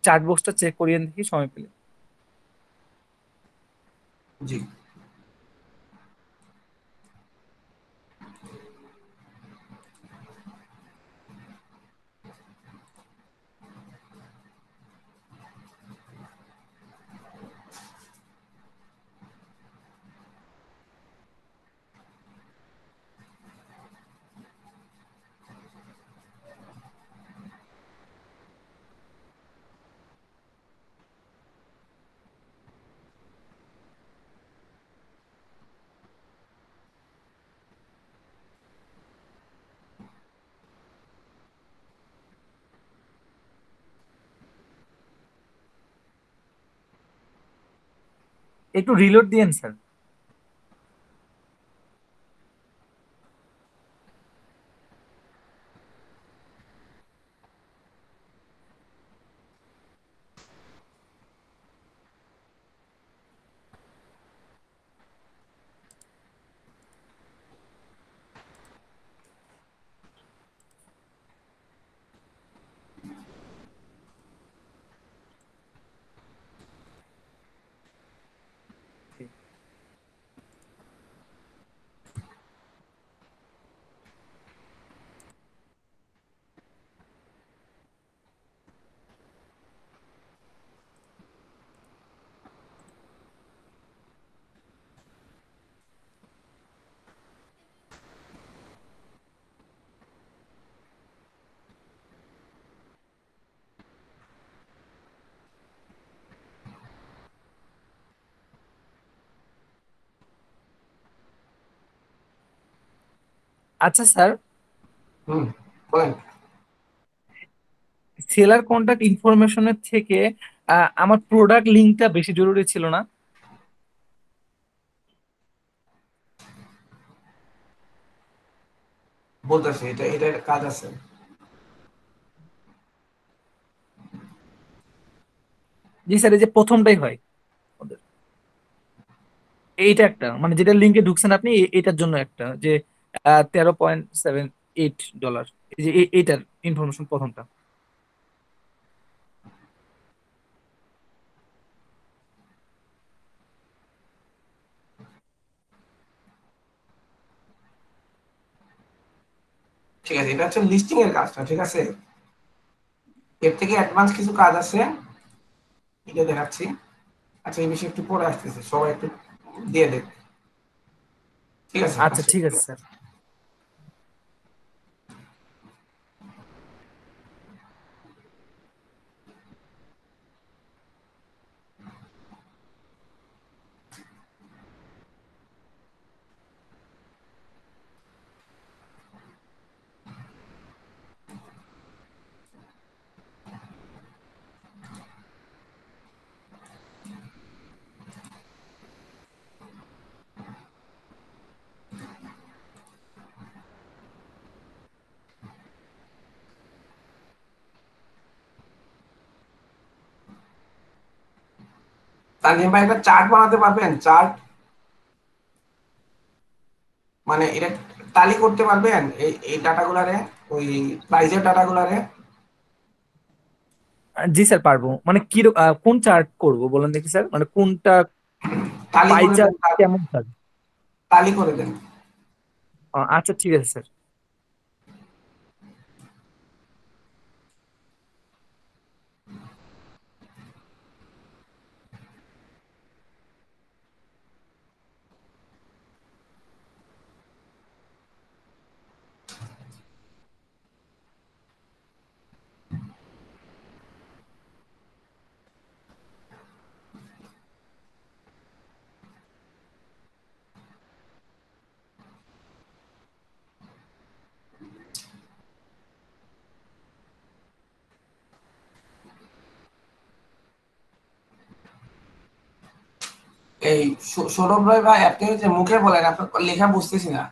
চার্ট বক্সটা চেক করিয়েন দেখি সময় পেলে। জি। একটু রিলোড দিয়েন স্যার। আচ্ছা স্যার, হুম, বলেন। সেলার কন্টাক্ট ইনফরমেশনের থেকে আমার প্রোডাক্ট লিঙ্কটা বেশি জরুরি ছিল না? বলতেছি, এটার কাজ আছে। জি স্যার, এই যে প্রথমটাই হয় ওদের। এইটা একটা মানে যেটা লিঙ্কে ঢুকছেন আপনি এটার জন্য একটা যে $13.78, এই যে এইটার ইনফরমেশন প্রথমটা। ঠিক আছে, এটা হচ্ছে লিস্টিং এর কাজটা, ঠিক আছে। এর থেকে অ্যাডভান্স কিছু কাজ আছে, এটা দেখাচ্ছি। আচ্ছা, এই বিষয়ে একটু পরে আসতেছে, সবাই একটু দিয়ে দেখ। ঠিক আছে, আচ্ছা আচ্ছা। ঠিক আছে স্যার। তানজিম ভাই, একটা চার্ট বানাতে পারবেন? চার্ট মানে এটা টালি করতে পারবেন, এই এই ডাটাগুলারে, ওই প্রাইজের ডাটাগুলারে। জি স্যার পারবো। মানে কি কোন চার্ট করব বলেন দেখি স্যার, মানে কোনটা? টালি পাই করে দেন, চার্ট কেমন স্যার? টালি করে দেন। আচ্ছা ঠিক আছে স্যার। এই সৌরভ ভাই, ভাই আপনি যে মুখে বলেন, আপনার লেখা বুঝতেছি না।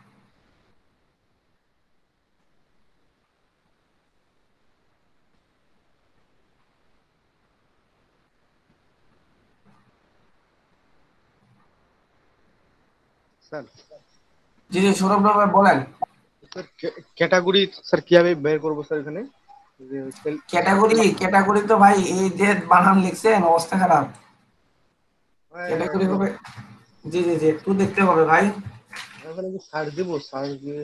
স্যার, জি জি, সৌরভ ভাই বলেন। স্যার ক্যাটাগরি স্যার কিভাবে বের করবো স্যার এখানে? ক্যাটাগরি তো ভাই এই যে বানান লিখছেন অবস্থা খারাপ। ক্যাটাগরি হবে, জি জি জি একটু দেখতে হবে ভাই। ওখানে কি সার্চ দিব, সার্চ দিয়ে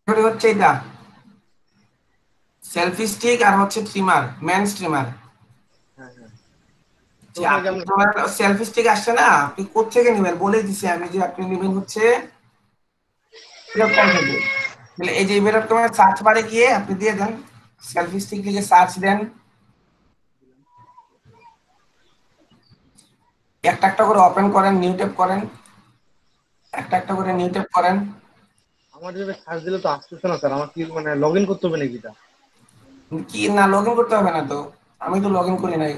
ক্যাটাগরি হচ্ছে এটা সেলফি স্টিক আর হচ্ছে ট্রিমার, মেন ট্রিমার। হ্যাঁ হ্যাঁ তো যে ওখানে কি আপনি আমরা তোমার সেলফি স্টিক আসছে না, আপনি কোত্থেকে নেবেন বলে দিছি আমি যে আপনি নেবেন হচ্ছে এরকম থেকে। তাহলে এই যে এরকম সার্চ বারে গিয়ে আপনি দিয়ে দেন সেলফি স্টিক লিখে সার্চ দেন, একটা একটা করে ওপেন করেন, নিউ ট্যাব করেন, একটা একটা করে নিউ ট্যাব করেন। আমার যেভাবে সার্চ দিলে তো আসতেছে না স্যার, আমার কি মানে লগ ইন করতে হবে নাকি এটা? কি না লগ ইন করতে হবে না তো, আমি তো লগ ইন করি নাই।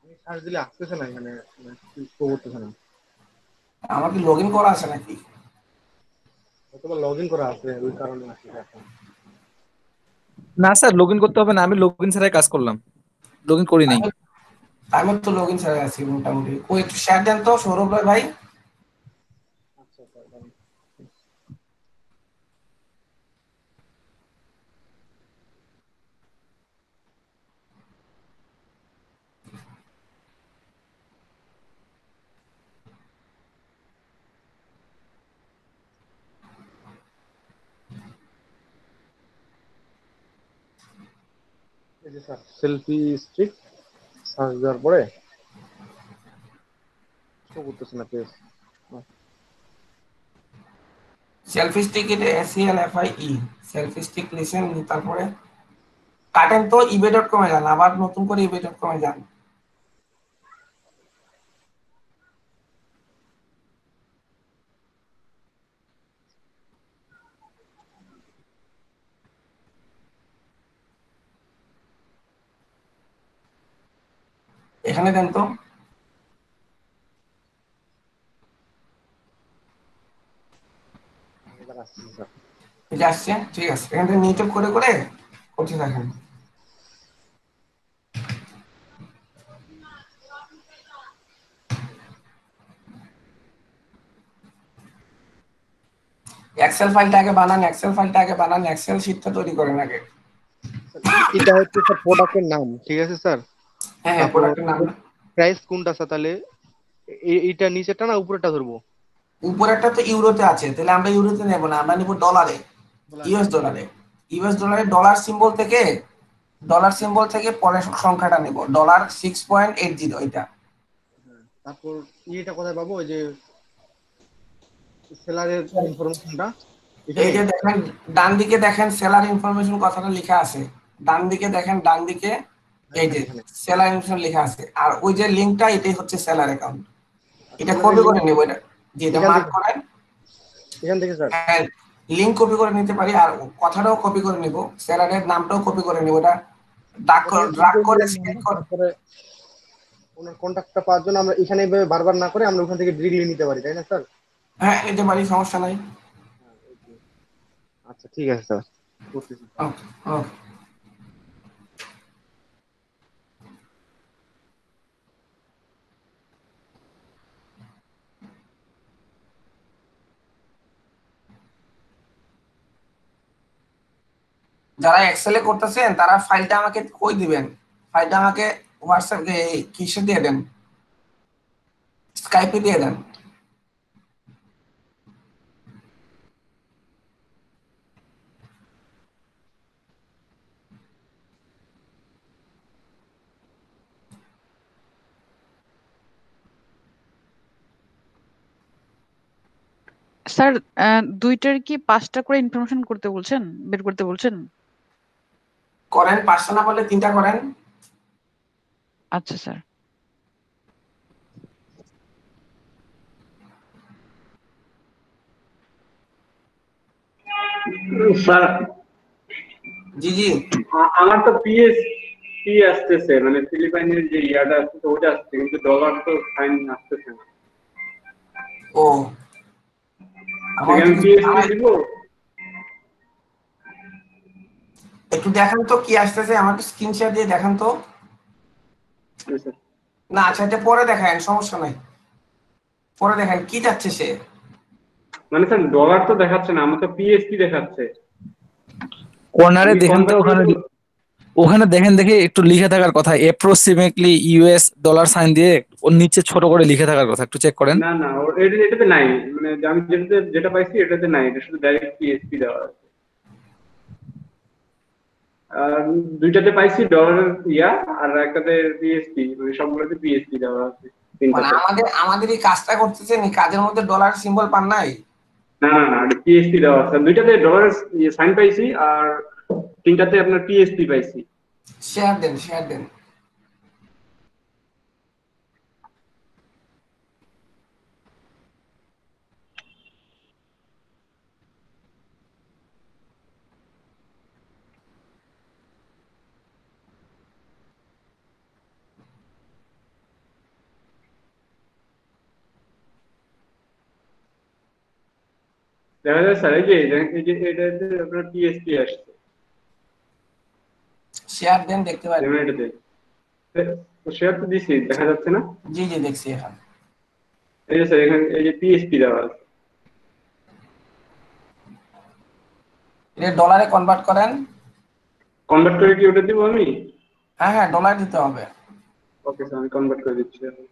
আমি সার্চ দিলে আসতেছে না, এখানে শো করতেছে না। আমার কি লগ ইন করা আছে নাকি? অথবা লগ ইন করা আছে, ওই কারণে আসছে এখন। না স্যার, লগ ইন করতে হবে না, আমি লগ ইন ছাড়াই কাজ করলাম, লগ ইন করি নাই। আমি তো লগ ইন ছাড়া আছি মোটামুটি। ওই একটু শেয়ার দেন তো সৌরভ ভাই। আচ্ছা স্যার এই যে স্যার সেলফি স্টিক সার্চ দেওয়ার পরে শো করতেছে না পেজ। সেলফি স্টিক এটা SELFIE সেলফি স্টিক লিসেন, তারপরে কাটেন তো ebay.com এ যান, আবার নতুন করে ebay.com এ যান। এখানে দেন তো, এবার আসছে স্যার। এটা আসছে ঠিক আছে, এখান থেকে নিউ ট্যাব করে করে করতে থাকেন। এক্সেল ফাইলটা আগে বানান, এক্সেল ফাইলটা আগে বানান, এক্সেল শীটটা তৈরি করেন আগে। এটা হচ্ছে স্যার প্রোডাক্টের নাম, ঠিক আছে স্যার। হ্যাঁ হ্যাঁ তারপর প্রোডাক্টের নাম। প্রাইস কোনটা স্যার, তাহলে এইটা নিচেরটা না উপরেরটা ধরবো? উপরেরটা তো ইউরোতে আছে, তাহলে আমরা ইউরোতে নেব না, আমরা নিব ডলারে, ডলারে। ইউএস ডলারে। ইউএস ডলারে ডলার সিম্বল থেকে পরের সংখ্যাটা নেব, $6.80 এটা। তারপর এটা কোথায় পাবো, ওই যে সেলারের ইনফরমেশনটা এই এখানে? যে দেখেন ডান দিকে দেখেন সেলার ইনফরমেশন কথাটা লেখা আছে, ডান দিকে দেখেন, ডান দিকে এই যে এখানে এখানে সেলার ইনফরমেশন লেখা আছে, আর ওই যে লিংকটা এটাই হচ্ছে সেলার অ্যাকাউন্ট। এটা সেলারের কপি করে লিংক নেব, এটা যে এটা এখান মার্ক থেকে, করেন। এখান থেকে স্যার। হ্যাঁ লিংক কপি করে নিতে পারি, আর কথাটাও কপি করে নিব, সেলারের নামটাও কপি করে নিব, এটা প্রথমে ড্রাগ কপি করে নিলাম স্ক্যান নামটা, করে। তারপরে ওনার কন্ট্যাক্টটা পাওয়ার জন্য আমরা এখানে এইভাবে বারবার না করে আমরা ওখান থেকে ডিরেক্টলি নিতে পারি, তাই না স্যার? হ্যাঁ নিতে পারি, সমস্যা নাই। আচ্ছা ঠিক আছে স্যার, করতেছি। ওকে ওকে। যারা এক্সেলে করতেছেন তারা ফাইলটা আমাকে কই দিবেন, ফাইলটা আমাকে হোয়াটসঅ্যাপ কিসে দিয়ে দেন, স্কাইপে দিয়ে দেন। স্যার দুইটার কি 5টা করে ইনফরমেশন করতে বলছেন, বের করতে বলছেন? করেন, 5টা না পারলে 3টা করেন। আচ্ছা স্যার। স্যার জি জি আমার তো পিএসপি আসতেছে, মানে ফিলিপাইনের যে ইয়াটা আসছে ওটা আসছে, কিন্তু ডলার তো সাইন আসতেছে না। ও আমার আমি পিএসপি দিব? একটু দেখান তো কি আসতেছে, আমাকে স্ক্রিনশট দিয়ে দেখান তো। না আচ্ছা এটা পরে দেখান, সমস্যা নাই, পরে দেখান কি যাচ্ছে সে। মানে স্যার ডলার তো দেখাচ্ছে না, আমার তো পিএসপি দেখাচ্ছে। কর্নারে আমি দেখেন তো, convert করে ওখানে দেবো? ওখানে দেখেন, দেখে একটু লিখে থাকার কথা, অ্যাপ্রক্সিমেটলি ইউএস ডলার সাইন দিয়ে ওর নিচে ছোট করে লিখে থাকার কথা, একটু চেক করেন। না না, এটাতে নাই, মানে আমি যেটা পাইছি এটাতে নাই, এটা শুধু ডাইরেক্ট পিএসপি দেওয়া আছে। আর দুইটাতে পাইছি ডলারের ইয়া, আর একটাতে পিএসপি, মানে সবগুলোতে পিএসপি দেওয়া আছে মানে তিনটাতে। আমাদের এই কাজটা করতেছেন, এই কাজের মধ্যে ডলার সিম্বল পান নাই? না না না, পিএসপি দেওয়া আছে, দুইটাতে ডলারের সাইন পাইছি, আর তিনটাতে আপনার পিএসপি পাইছি। শেয়ার দেন, শেয়ার দেন। দেখা যায় স্যার, এই যে এটাতে আপনার পিএসপি আসছে, শেয়ার দেন, দেখতে পারেন। যেমন এটাতে শেয়ার তো দিছি, দেখা যাচ্ছে না? জি জি, দেখছি এখন। এই যে স্যার, এখানে এই যে পিএসপি দেওয়া আছে। এটা ডলারে কনভার্ট করেন। কনভার্ট করে কি ওটা দিব আমি? হ্যাঁ হ্যাঁ, ডলার দিতে হবে। ওকে স্যার, আমি কনভার্ট করে দিচ্ছি এখন।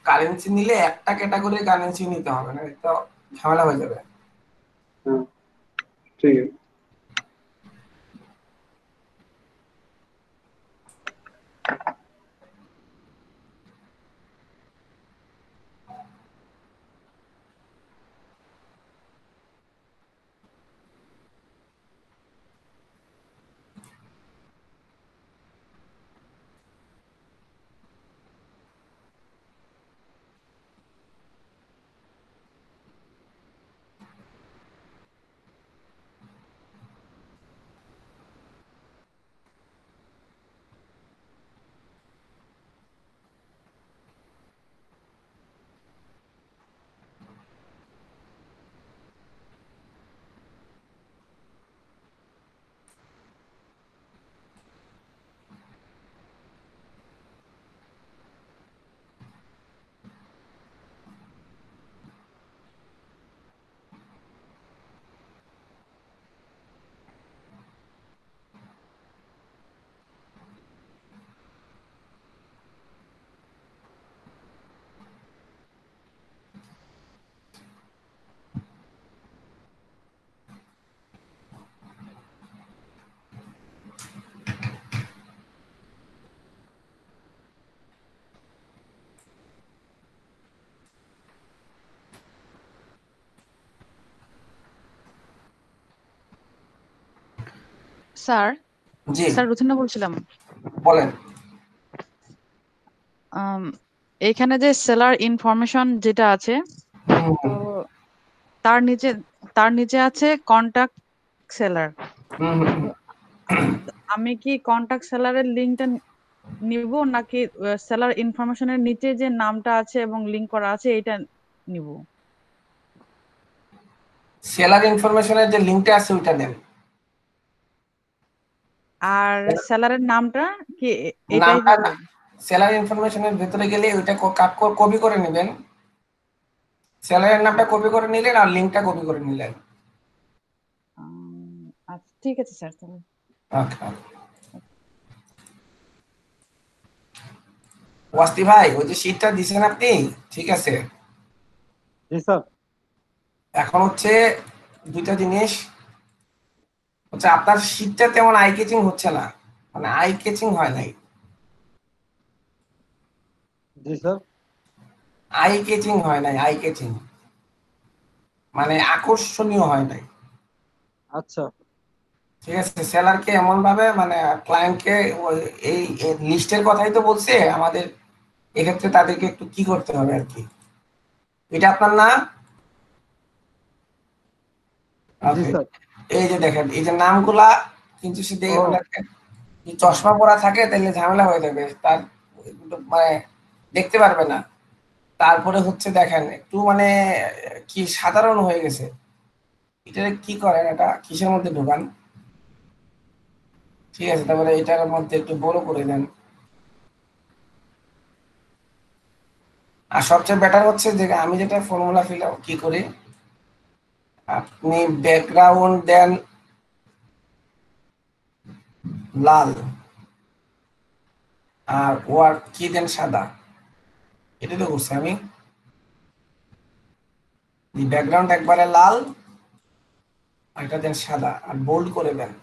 কারেন্সি নিলে একটা ক্যাটাগরির কারেন্সি নিতে হবে, না তো ঝামেলা হয়ে যাবে। হ্যাঁ, ঠিক আছে। স্যার, জি স্যার রুথিনা বলছিলাম। বলেন। আম, এখানে যে সেলার ইনফরমেশন যেটা আছে, তো তার নিচে তার নিচে আছে কন্টাক্ট সেলার। আমি কি কন্টাক্ট সেলারের লিংকটা নিব, নাকি সেলার ইনফরমেশনের নিচে যে নামটা আছে এবং লিংক করা আছে এটা নিব? সেলার ইনফরমেশনের যে লিংকটা আছে ওইটা দেন। আর সেলারের নামটা কি এটাই নামটা হবে? সেলার ইনফরমেশনের ভিতরে গেলে ওইটা কপি করে নেবেন। সেলারের নামটা কপি করে নিলেন আর লিংকটা কপি করে নিলেন। আচ্ছা, ঠিক আছে স্যার, তাহলে। ওকে ওয়াস্তি ভাই, ওই যে শীটটা দিছেন আপনি, ঠিক আছে। জি স্যার। এখন হচ্ছে দুইটা জিনিস হচ্ছে, আপনার শীটটা তেমন আই কেচিং হচ্ছে না, মানে আই কেচিং হয় নাই। জি স্যার। আই কেচিং হয় নাই, আই কেচিং মানে আকর্ষণীয় হয় নাই। আচ্ছা। ঠিক আছে, সেলারকে এমন ভাবে মানে ক্লায়েন্টকে এই লিস্টের কথাই তো বলছে আমাদের, এক্ষেত্রে তাদেরকে একটু কি করতে হবে আর কি। এটা আপনার না? জি Okay. স্যার। এই যে দেখেন, এই যে নামগুলা কিন্তু সে দেখে মানে চশমা পরা থাকে তাহলে ঝামেলা হয়ে যাবে, তার মানে দেখতে পারবে না। তারপরে হচ্ছে দেখেন একটু মানে কি সাধারণ হয়ে গেছে। এটা কি করেন, এটা কিসের মধ্যে ঢোকান, ঠিক আছে, তারপরে এটার মধ্যে একটু বড় করে দেন। আর সবচেয়ে বেটার হচ্ছে যে আমি যেটা ফর্মুলা ফিল কি করি, আপনি ব্যাকগ্রাউন্ড দেন লাল আর ওয়ার্ক কি দেন সাদা, এটা তো করছি আমি। ব্যাকগ্রাউন্ড একবারে লাল আর এটা দেন সাদা আর বোল্ড করে দেন।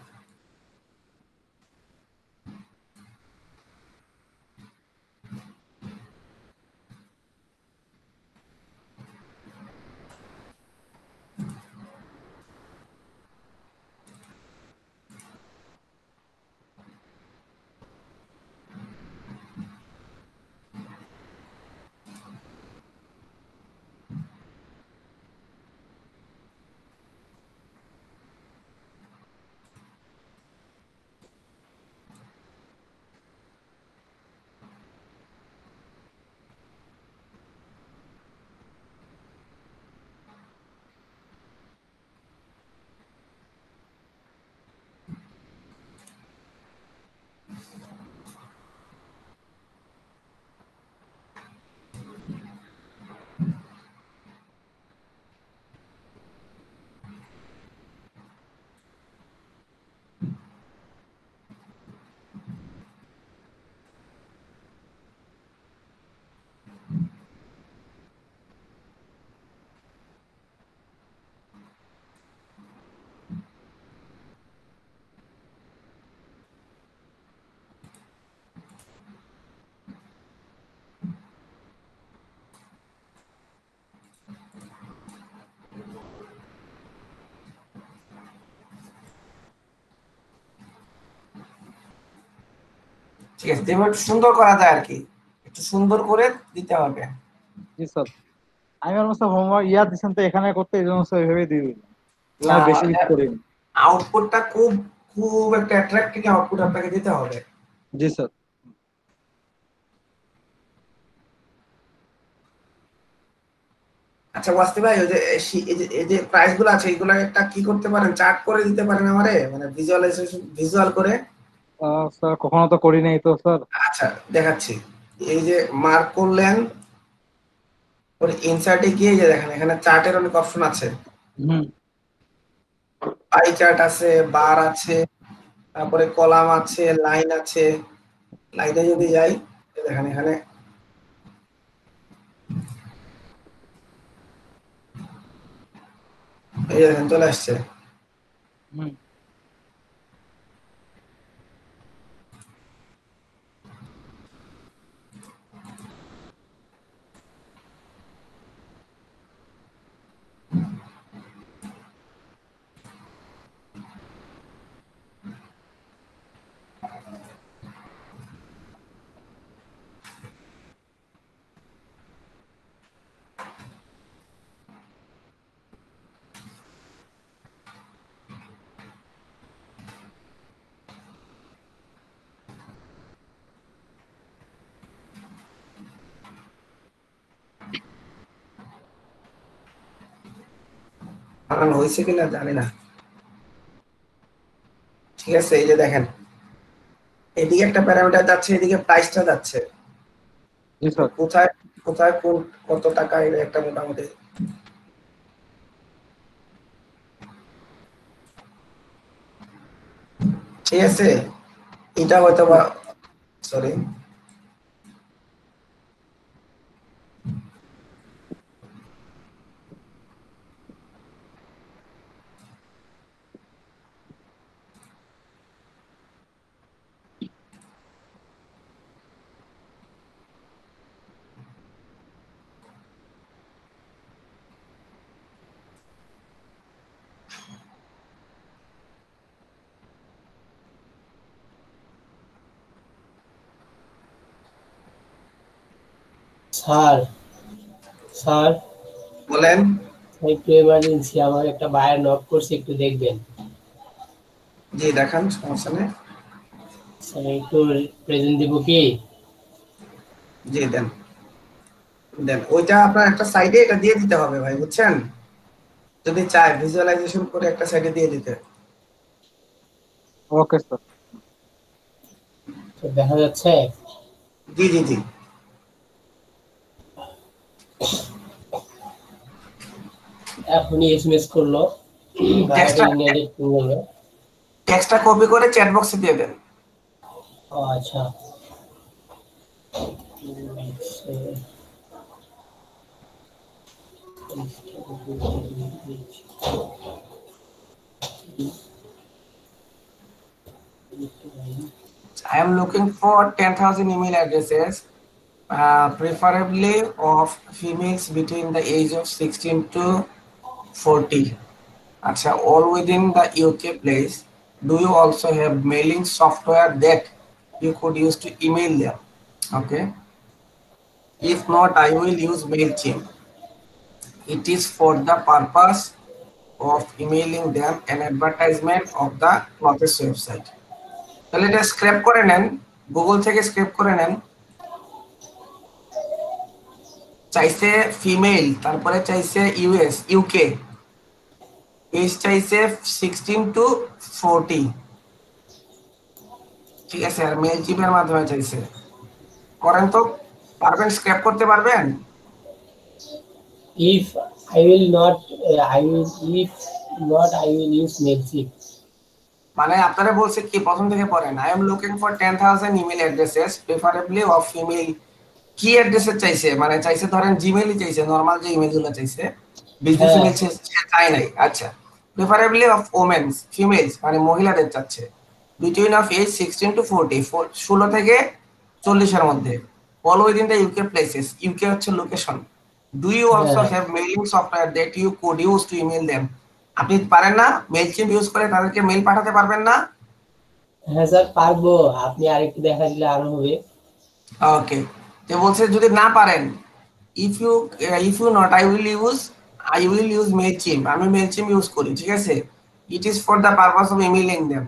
ঠিক আছে, এবার একটু সুন্দর করা যায় আর কি, একটু সুন্দর করে দিতে হবে। জি স্যার, আমি অলমোস্ট হোমওয়ার্ক দিচ্ছেন তো এখানে করতে, এই জন্য ওইভাবে দিয়ে দিলাম, না, বেশি কিছু করিনি। আউটপুটটা খুব খুব একটা অ্যাট্রাক্টিভ আউটপুট আপনাকে দিতে হবে। জি স্যার। আচ্ছা ওয়াসি ভাই, ওই যে এই যে প্রাইস গুলো আছে এগুলো একটা কি করতে পারেন, চার্ট করে দিতে পারেন আমারে, মানে ভিজুয়ালাইজেশন ভিজুয়াল করে। স্যার কখনো তো করি নাই তো স্যার। আচ্ছা দেখাচ্ছি, এই যে মার্ক করলেন, ওর ইনসার্টে গিয়ে যে দেখেন এখানে চার্টের অনেক অপশন আছে, পাই চার্ট আছে, বার আছে, তারপরে কলাম আছে, লাইন আছে। লাইনে যদি যাই দেখেন এখানে এই যে দেখেন চলে আসছে। বানানো হয়েছে কিনা জানি না। ঠিক আছে, এই যে দেখেন এদিকে একটা প্যারামিটার যাচ্ছে, এদিকে প্রাইসটা যাচ্ছে, কোথায় কোথায় কোন কত টাকা, এর একটা মোটামুটি ঠিক আছে। এটা হয়তো বা সরি, স্যার স্যার বলেন। একটু এমার্জেন্সি, আমার একটা বায়ার নক করছে, একটু দেখবেন। জি দেখান, সমস্যা নেই। স্যার একটু প্রেজেন্ট দিব কি? জি দেন দেন, ওইটা আপনার একটা সাইডে এটা দিয়ে দিতে হবে ভাই, বুঝছেন, যদি চায় ভিজুয়ালাইজেশন করে একটা সাইডে দিয়ে দিতে। Okay sir. দেখা যাচ্ছে? জি জি জি। এখনই এসএমএস করলো, টেক্সটটা ইংরেজি বললো। টেক্সটটা কপি করে চ্যাট বক্সে দিয়ে দেন। ও আচ্ছা, I am looking for 10,000 email addresses, preferably of females between the age of 16 to 40. Acha, all within the UK place. Do you also have mailing software that you could use to email them? Okay. If not, I will use MailChimp. It is for the purpose of emailing them an advertisement of the clothes website. তাহলে এটা স্ক্র্যাপ করে নেন, গুগল থেকে স্ক্র্যাপ করে নেন। চাইছে ফিমেল, তারপরে চাইছে ইউএস ইউকে, এজ চাইছে 16 to 40, ঠিক আছে, আর মেল চিপের মাধ্যমে চাইছে। করেন তো, পারবেন? স্ক্র্যাপ করতে পারবেন? if I will not I will use MailChimp. মানে আপনারা বলছে কি, প্রথম থেকে পড়েন। I am looking for 10,000 email addresses preferably of female. কি অ্যাড্রেসে চাইছে? মানে চাইছে ধরেন জিমেইলই চাইছে, নরমাল যে ইমেলগুলো চাইছে, বিজনেস ইমেল চাই নাই। আচ্ছা, প্রেফারেবলি অফ ওমেন্স, ফিমেলস মানে মহিলাদের চাচ্ছে, বিটুইন অফ এজ 16 to 40, 16 থেকে 40 এর মধ্যে, all within the UK places. UK হচ্ছে location. Do you also have mailing software that you could use to email them? আপনি পারেন না মেইলচিম্প ইউজ করে তাদেরকে মেইল পাঠাতে পারবেন না? হ্যাঁ স্যার পারবো, আপনি আরেকটু দেখা দিলে আরো হবে। ওকে, তো বলছে যদি না পারেন, if you not I will use Mailchimp. আমি মেইলচিম্প ইউজ করি, ঠিক আছে। It is for the purpose of emailing them.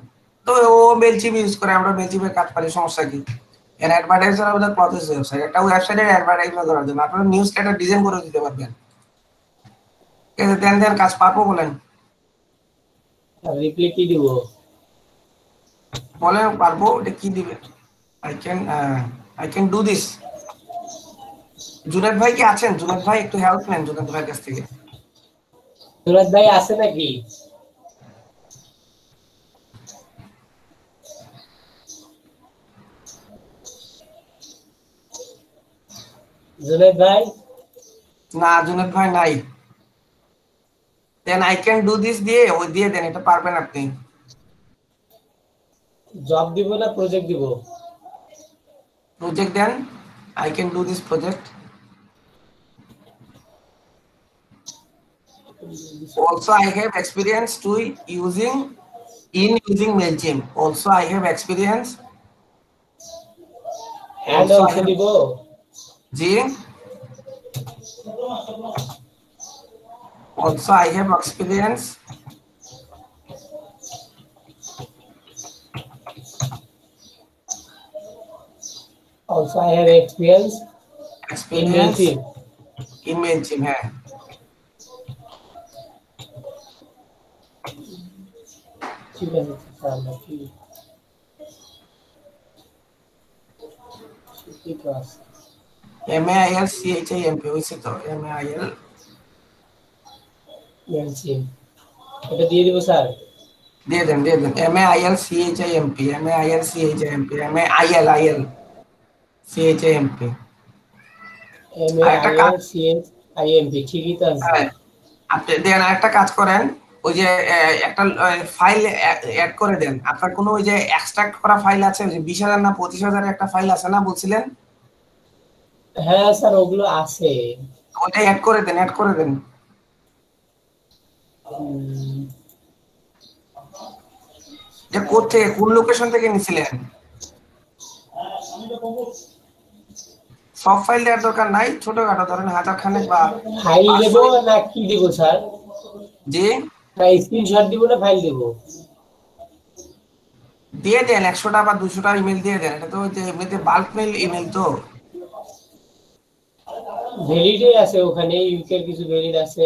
তো ও মেইলচিম্প ইউজ করে, আমরা মেইলচিম্পের কাজ পারি, সমস্যা কি? এর অ্যাডভার্টাইজার অফ দ্য ক্লথেস ওয়েবসাইট, একটা ওয়েবসাইটের অ্যাডভার্টাইজমেন্ট করার জন্য আপনারা নিউজ লেটার ডিজাইন করে দিতে পারবেন। ঠিক আছে, দেন কাজ পারবো বলেন? রিপ্লাই কি দিব? বলেন পারবো, এটা কি দিবেন? I can do this. Junaid ভাই কি আছেন? জুনায়েদ ভাই একটু হেল্প নেন জুনায়েদ ভাইয়ের কাছ থেকে। জুনায়েদ ভাই আছে নাকি? জুনায়েদ ভাই? না, জুনায়েদ ভাই নাই। Then I can do this দিয়ে ওই দিয়ে দেন, এটা পারবেন আপনি। জব দিব না প্রজেক্ট দিব? প্রজেক্ট দেন, I can do this project. Also, I have experience to using MailChimp. Also, I have experience. Hand Also, I অংশ have- দিব? জি। Also, I have experience. Also, I have experience in MailChimp. In MailChimp, হ্যাঁ। ঠিক আছে স্যার, নাকি ঠিক আছে। MailChimp হয়েছে তো, Mail। MailChimp এটা দিয়ে দিব স্যার? দিয়ে দেন MailChimp, MailChimp, MailChimp। MailChimp ঠিকই তো আছে। আপনি দেন একটা কাজ করেন, ওই যে একটা ফাইল অ্যাড করে দেন। আপনার কোনো ওই যে এক্সট্রাক্ট করা ফাইল আছে, যে 20,000 না 25,000 একটা ফাইল আছে না বলছিলেন? হ্যাঁ স্যার ওগুলো আছে। ওটা অ্যাড করে দেন। যে থেকে কোন লোকেশন থেকে নিছিলেন? সব ফাইল দেওয়ার দরকার নাই, ছোটখাটো ধরেন 1000 খানেক বা ফাইল দেব না কি দেব স্যার? জি, না স্ক্রিনশট দিব না ফাইল দেব? দিয়ে দেন 100টা বা 200টা ইমেল দিয়ে দেন। এটা তো যে এমনিতে বাল্ক মেইল ইমেল তো। ভ্যালিডই আছে ওখানে, ইউকের কিছু ভ্যালিড আছে।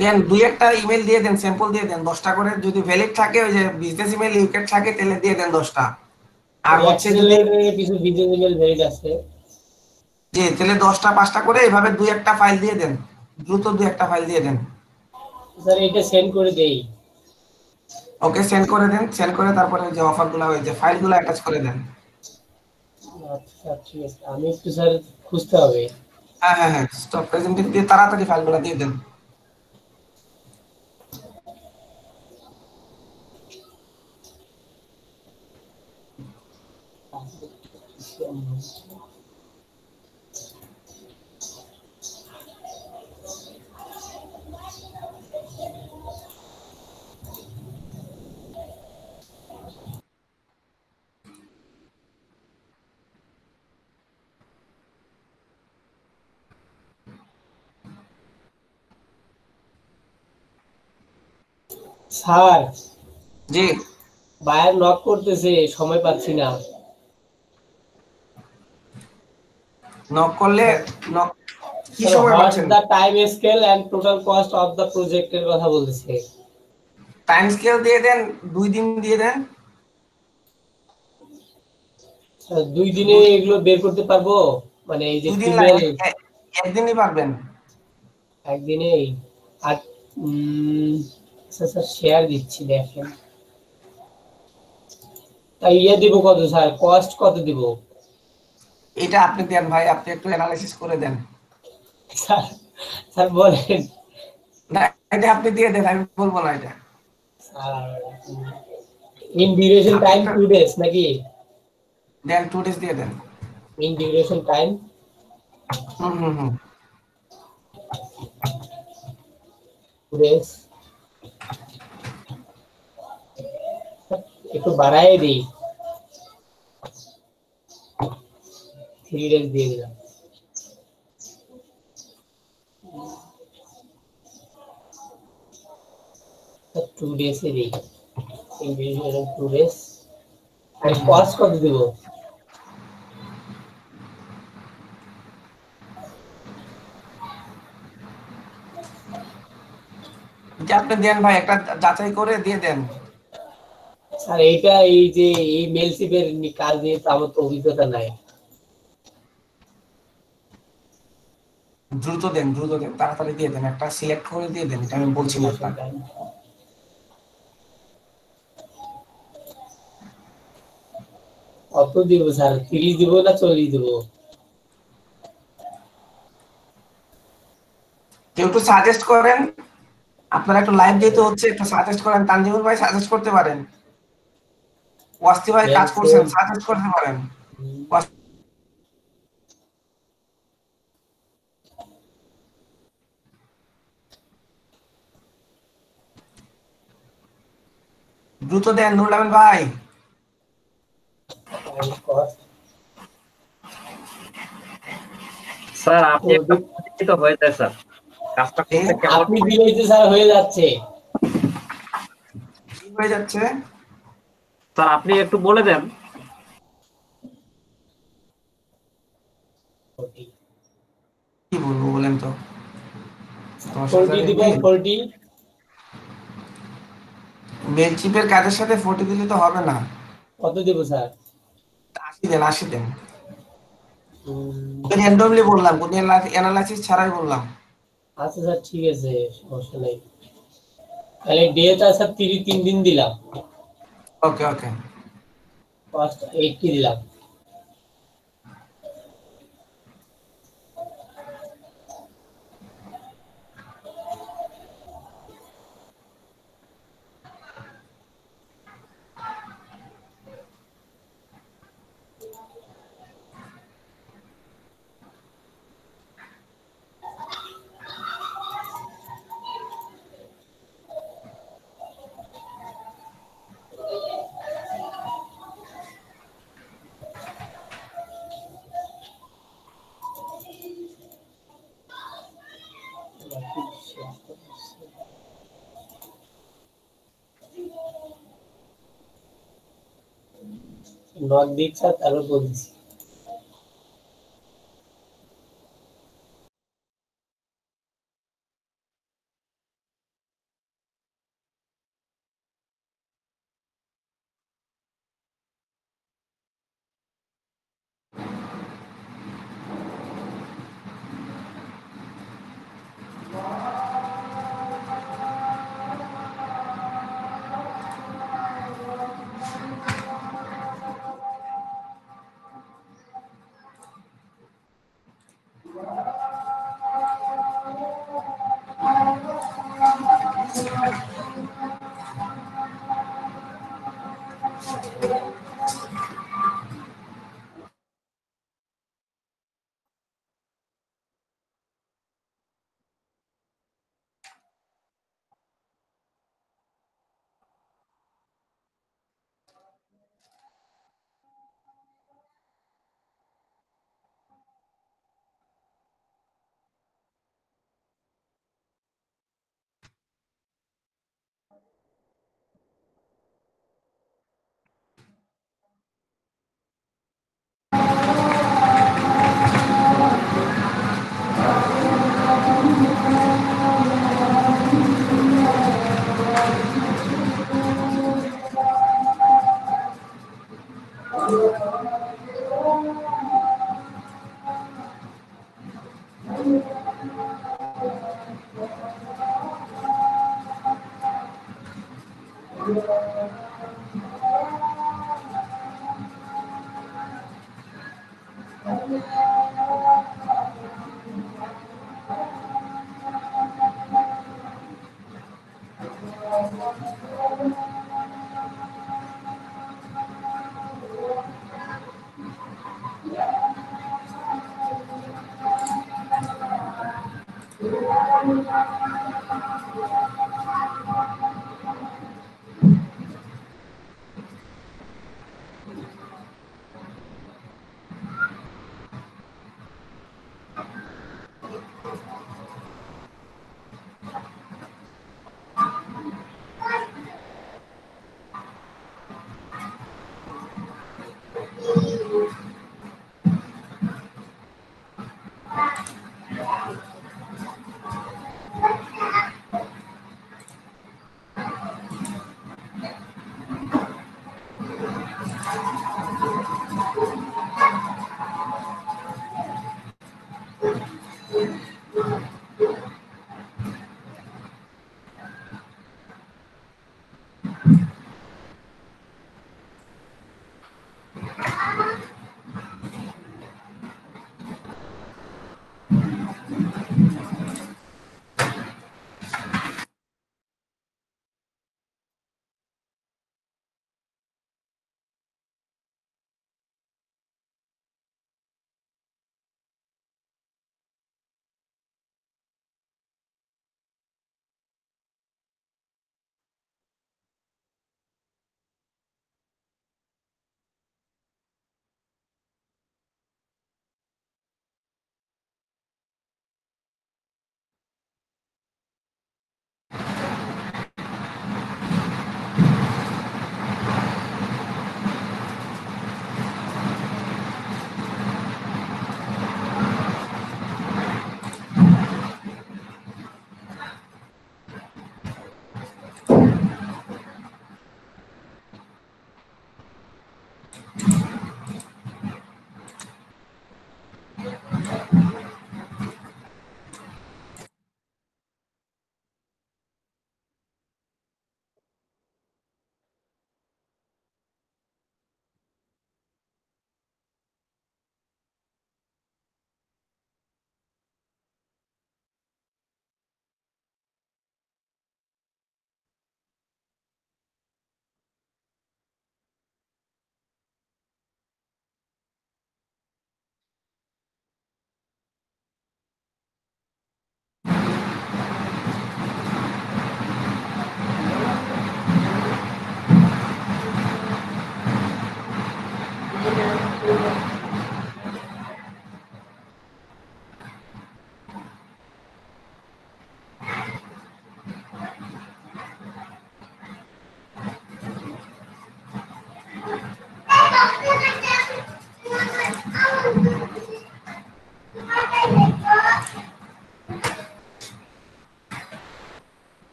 দেন 2-1টা ইমেল দিয়ে দেন, স্যাম্পল দিয়ে দেন 10টা করে। যদি ভ্যালিড থাকে, ওই যে বিজনেস ইমেল ইউকে থাকে, তাহলে দিয়ে দেন 10টা। আর হচ্ছে যদি কিছু বিজনেস ইমেল ভ্যালিড আছে, জি, তাহলে 10টা 5টা করে এভাবে 2-1টা ফাইল দিয়ে দেন, দ্রুত 2-1টা ফাইল দিয়ে দেন। স্যার এটা সেন্ড করে দেই। ওকে, সেন্ড করে দেন, সেন্ড করে তারপরে যে অফারগুলো ওই যে ফাইলগুলো অ্যাটাচ করে দেন। আচ্ছা ঠিক আছে, আমি একটু স্যার খুঁজতে হবে। হ্যাঁ হ্যাঁ হ্যাঁ, স্টপ প্রেজেন্টিং দিয়ে তাড়াতাড়ি ফাইলগুলো দিয়ে দেন। স্যার জি, বায়ার নক করতেছে, সময় পাচ্ছি না। নক করলে নক কি স্যার সময় হোয়াটস পাচ্ছেন? The time scale and total cost of the প্রজেক্টের কথা বলতেছে। টাইম স্কেল দিয়ে দেন, 2 দিন দিয়ে দেন। স্যার 2 দিনে এগুলো বের করতে পারবো? মানে এই যে 2 দিন ফিমেল লাগবে, একদিনই পারবেন। একদিনেই? আর স্যার স্যার শেয়ার দিচ্ছি দেখেন। তাই ইয়ে দিব কত স্যার, কস্ট কত দিব? এটা আপনি দেন ভাই, আপনি একটু অ্যানালাইসিস করে দেন। স্যার স্যার বলেন। না, এটা আপনি দিয়ে দেন, আমি বলবো না এটা। ইন ডিউরেশন আপনি টাইম একটা 2 ডেজ নাকি? দেন, 2 ডেজ দিয়ে দেন। In duration time hmm hmm hmm 2 days. একটু বাড়ায় দিই, 3 ডেজ দিয়ে দিলাম। 2 ডেজ এ দিই, ইন ডিউরেশন 2 ডেজ। আর কস্ট কত দিব? এটা আপনি দেন ভাই, একটা যাচাই করে দিয়ে দেন। স্যার এইটা এই যে এই মেলশিপের কাজ নিয়ে তো আমার তো অভিজ্ঞতা নাই। দ্রুত দেন, দ্রুত দেন, তাড়াতাড়ি দিয়ে দেন, একটা সিলেক্ট করে দিয়ে দেন, এটা আমি বলছি না ডিউরেশন আপনাকে। টাইম কত দিব স্যার, 30 দিব না 40 দিব? কেউ একটু সাজেস্ট করেন, আপনারা একটু লাইভ যেতে হচ্ছে, একটু সাজেস্ট করেন। তানজিমুল ভাই সাজেস্ট করতে পারেন, ওয়াস্তি ভাই কাজ করছেন, মেলসেম সাজেস্ট করতে পারেন। দ্রুত দেন নুরুল আমিন ভাই। কস্ট স্যার আপনি একটা পরিচিত হয়ে যায় স্যার, কাজটা করতে কেমন আপনি দিলেই তো স্যার হয়ে যাচ্ছে। কি হয়ে যাচ্ছে? স্যার আপনি একটু বলে দেন। কি বলবো বলেন তো? 40 10,000 দিব, এমবি 40। মেলচিপের কাজের সাথে 40 দিলে তো হবে না। কত দিব স্যার? 80 দেন, 80 দেন। র্যান্ডমলি বললাম, কোনো অ্যানালাইসিস ছাড়াই বললাম। আচ্ছা স্যার ঠিক আছে, সমস্যা নাই। তাহলে ডেটা স্যার 3 দিন দিলাম, ওকে ওকে। কস্ট 80 দিলাম। নক দিক স্যার, তারপর বলছি।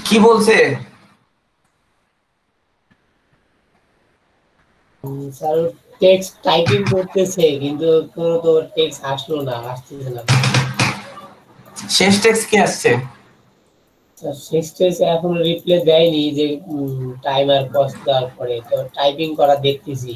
কি বলছে? স্যার টেক্সট টাইপিং করতেছে কিন্তু কোনো তো টেক্সট আসলো না, আসতেছে না। শেষ টেক্সট কি আসছে? শেষ হয়েছে, এখনো রিপ্লাই দেয়নি যে টাইম আর কস্ট দেওয়ার পরে, তো টাইপিং করা দেখতেছি।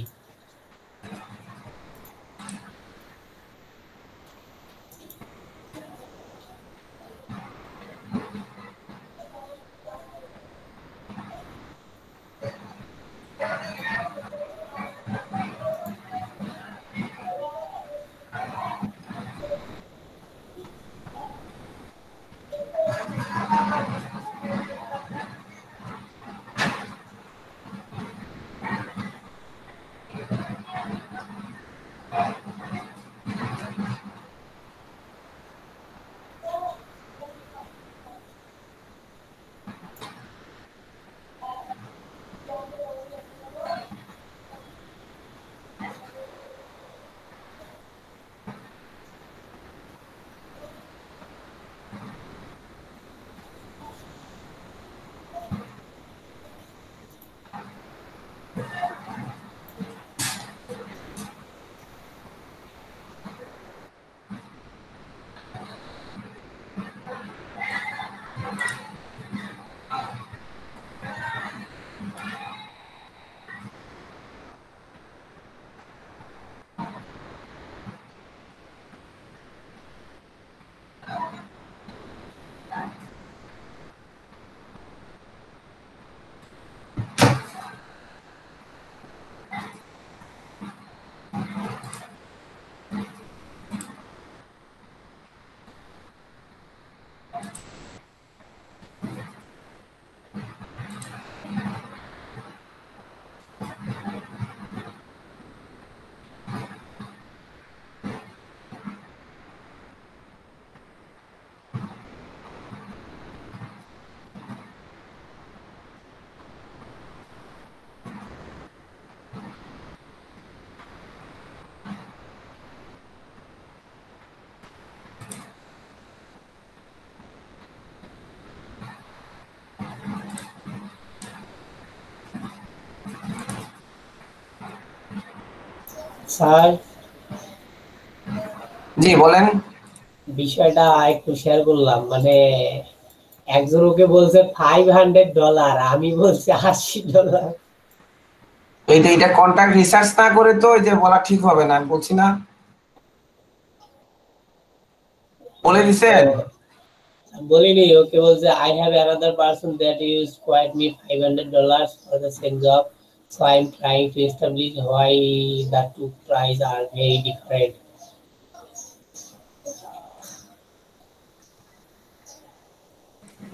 স্যার, জি বলেন। বিষয়টা একটু শেয়ার করলাম, মানে একজন ওকে বলছে $500, আমি বলছি $80। এটা কন্টাক্ট রিসার্চ না করে তো এই যে বলা ঠিক হবে না, আমি বলছি না, বলে দিছেন। বলিনি, ওকে বলছে I have another person that is quite me $500 for the same job, so I'm trying to establish why the two prices are very different.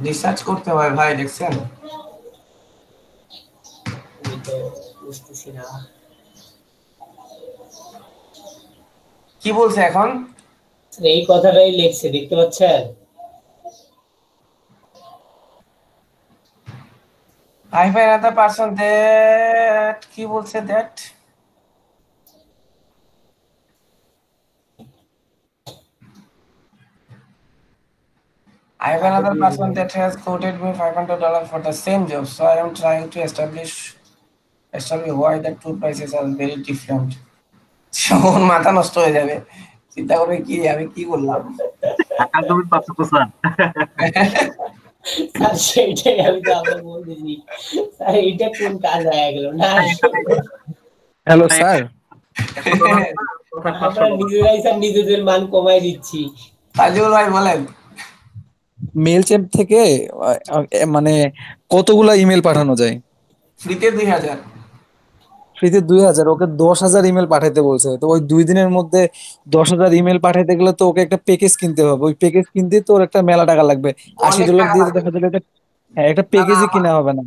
Research করতে হয় ভাই, দেখছেন। আমি তো বুঝতেছি না কি বলছে এখন। এই কথাটাই লিখছে, দেখতে পাচ্ছেন। I have another person that কি বলছে that I have another person that has quoted me $500 for the same job, so I am trying to establish why the two prices are very different. ওর মাথা নষ্ট হয়ে যাবে, চিন্তা করে কি আমি কি বললাম। একদমই পার্থক্য স্যার। স্যার সেইটাই আমি তো আপনাকে বলতেছি, স্যার এটা কোন কাজ হয়ে গেল না। হ্যালো স্যার, আমরা নিজেরাই স্যার নিজেদের মান কমাই দিচ্ছি। তাজুল ভাই বলেন। মেল চেম্প থেকে মানে কতগুলা ইমেল পাঠানো যায়? ফ্রিতে 2000। ফ্রিতে 2000? ওকে 10,000 ইমেল পাঠাইতে বলছে, তো ওই 2 দিনের মধ্যে 10,000 ইমেল পাঠাইতে গেলে তো ওকে একটা প্যাকেজ কিনতে হবে, ওই প্যাকেজ কিনতে তো ওর একটা মেলা টাকা লাগবে। অনেক $80 টাকা দিয়ে তো লাগবে। দেখা যাবে একটা না, না, প্যাকেজই কিনা হবে না।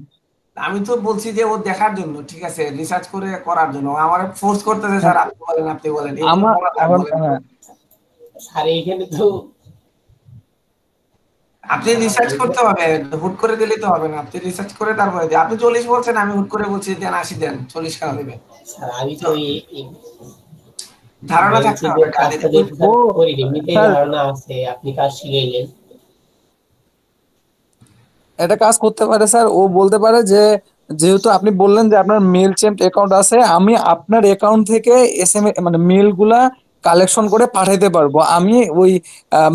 আমি তো বলছি যে ও দেখার জন্য, ঠিক আছে, রিসার্চ করে করার জন্য। আমার ফোর্স করতেছে স্যার, আপনি বলেন আপনি বলেন, এগুলো আমার বলা এখন বলেন। স্যার এইখানে তো আপনি রিসার্চ করতে হবে, হুট করে দিলে তো হবে না, আপনি রিসার্চ করে তারপরে দিন। আপনি 40 বলছেন, আমি হুট করে বলছি দেন 80 দেন, 40 কেন দেবেন? স্যার আমি তো ধারণা থাকতে হবে কাজের। কাজটা যেহেতু স্যার করি, এমনিতেই স্যার ধারণা আছে, আপনি কাজ শিখাইলেন। একটা কাজ করতে পারে স্যার, ও বলতে পারে যে যেহেতু আপনি বললেন যে আপনার মেল চেম্প অ্যাকাউন্ট আছে, আমি আপনার অ্যাকাউন্ট থেকে এসএমএস মানে মেল গুলা কালেকশন করে পাঠাইতে পারবো। আমি ওই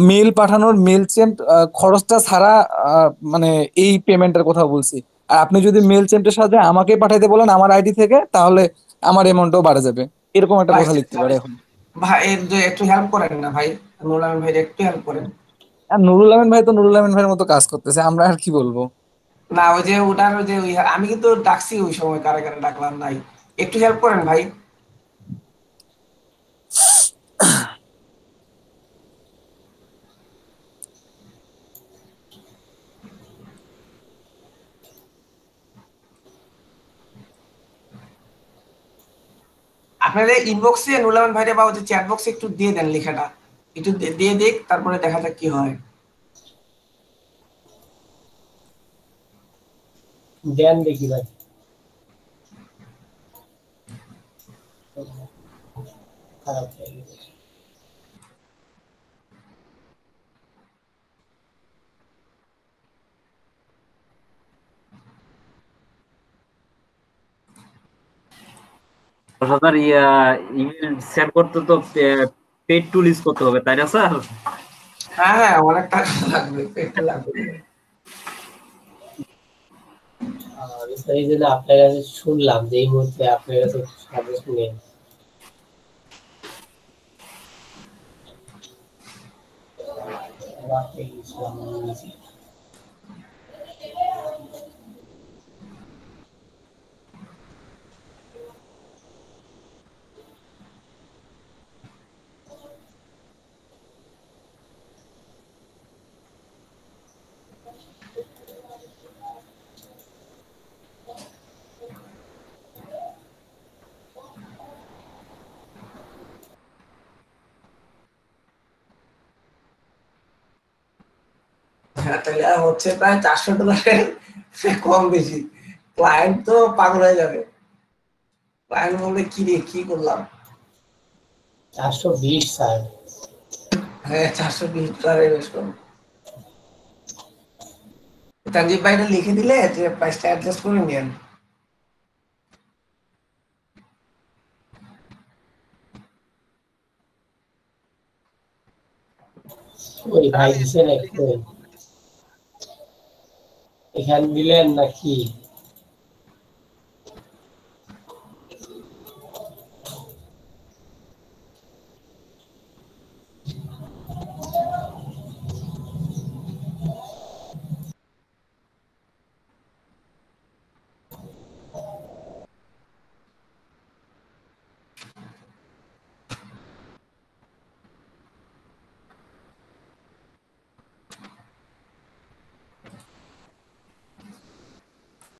মেল পাঠানোর মেল চেন্ট খরচটা ছাড়া মানে এই পেমেন্টের কথা বলছি। আর আপনি যদি মেল চেন্টের সাথে আমাকে পাঠাইতে বলেন আমার আইডি থেকে, তাহলে আমার অ্যামাউন্টও বাড়ে যাবে। এরকম একটা ভাই কথা লিখতে পারে এখন। ভাই এর যে একটু হেল্প করেন না ভাই, নুরুল আমিন ভাই একটু হেল্প করেন। আর নুরুল আমিন ভাই তো নুরুল আমিন ভাইয়ের মতো কাজ করতেছে, আমরা আর কি বলবো। না ওই যে ওটার ওই যে আমি কিন্তু ডাকছি ওই সময়, কারা কারা ডাকলাম নাই, একটু হেল্প করেন ভাই। আপনাদের ইনবক্সে নুরুল আমিন ভাইরে বা হচ্ছে চ্যাট বক্সে একটু দিয়ে দেন লেখাটা, একটু দিয়ে দেখ, তারপরে দেখা যাক কি হয়। দেন দেখি ভাই। খারাপ হয়ে গেছে। স্যার ইমেল সেন্ড করতে তো পেড টুল ইউজ করতে হবে, তাই না স্যার? হ্যাঁ হ্যাঁ, অনেক টাকা লাগবে, একটু লাগবে। এই জন্য আপনার কাছে শুনলাম যে এই মুহূর্তে আপনার কাছে সাজেস্ট নেই। হ্যাঁ, তাহলে হচ্ছে প্রায় $400 কম বেশি। ক্লায়েন্ট তো পাগল হয়ে যাবে, ক্লায়েন্ট বলবে কি রে কি করলাম। 420 স্যার। হ্যাঁ, $420 বেশ কম। তানজিব ভাইটা লিখে দিলে যে প্রাইসটা অ্যাডজাস্ট করে নিন। ওই ভাই দিছেন একটু এখানে দিলেন নাকি?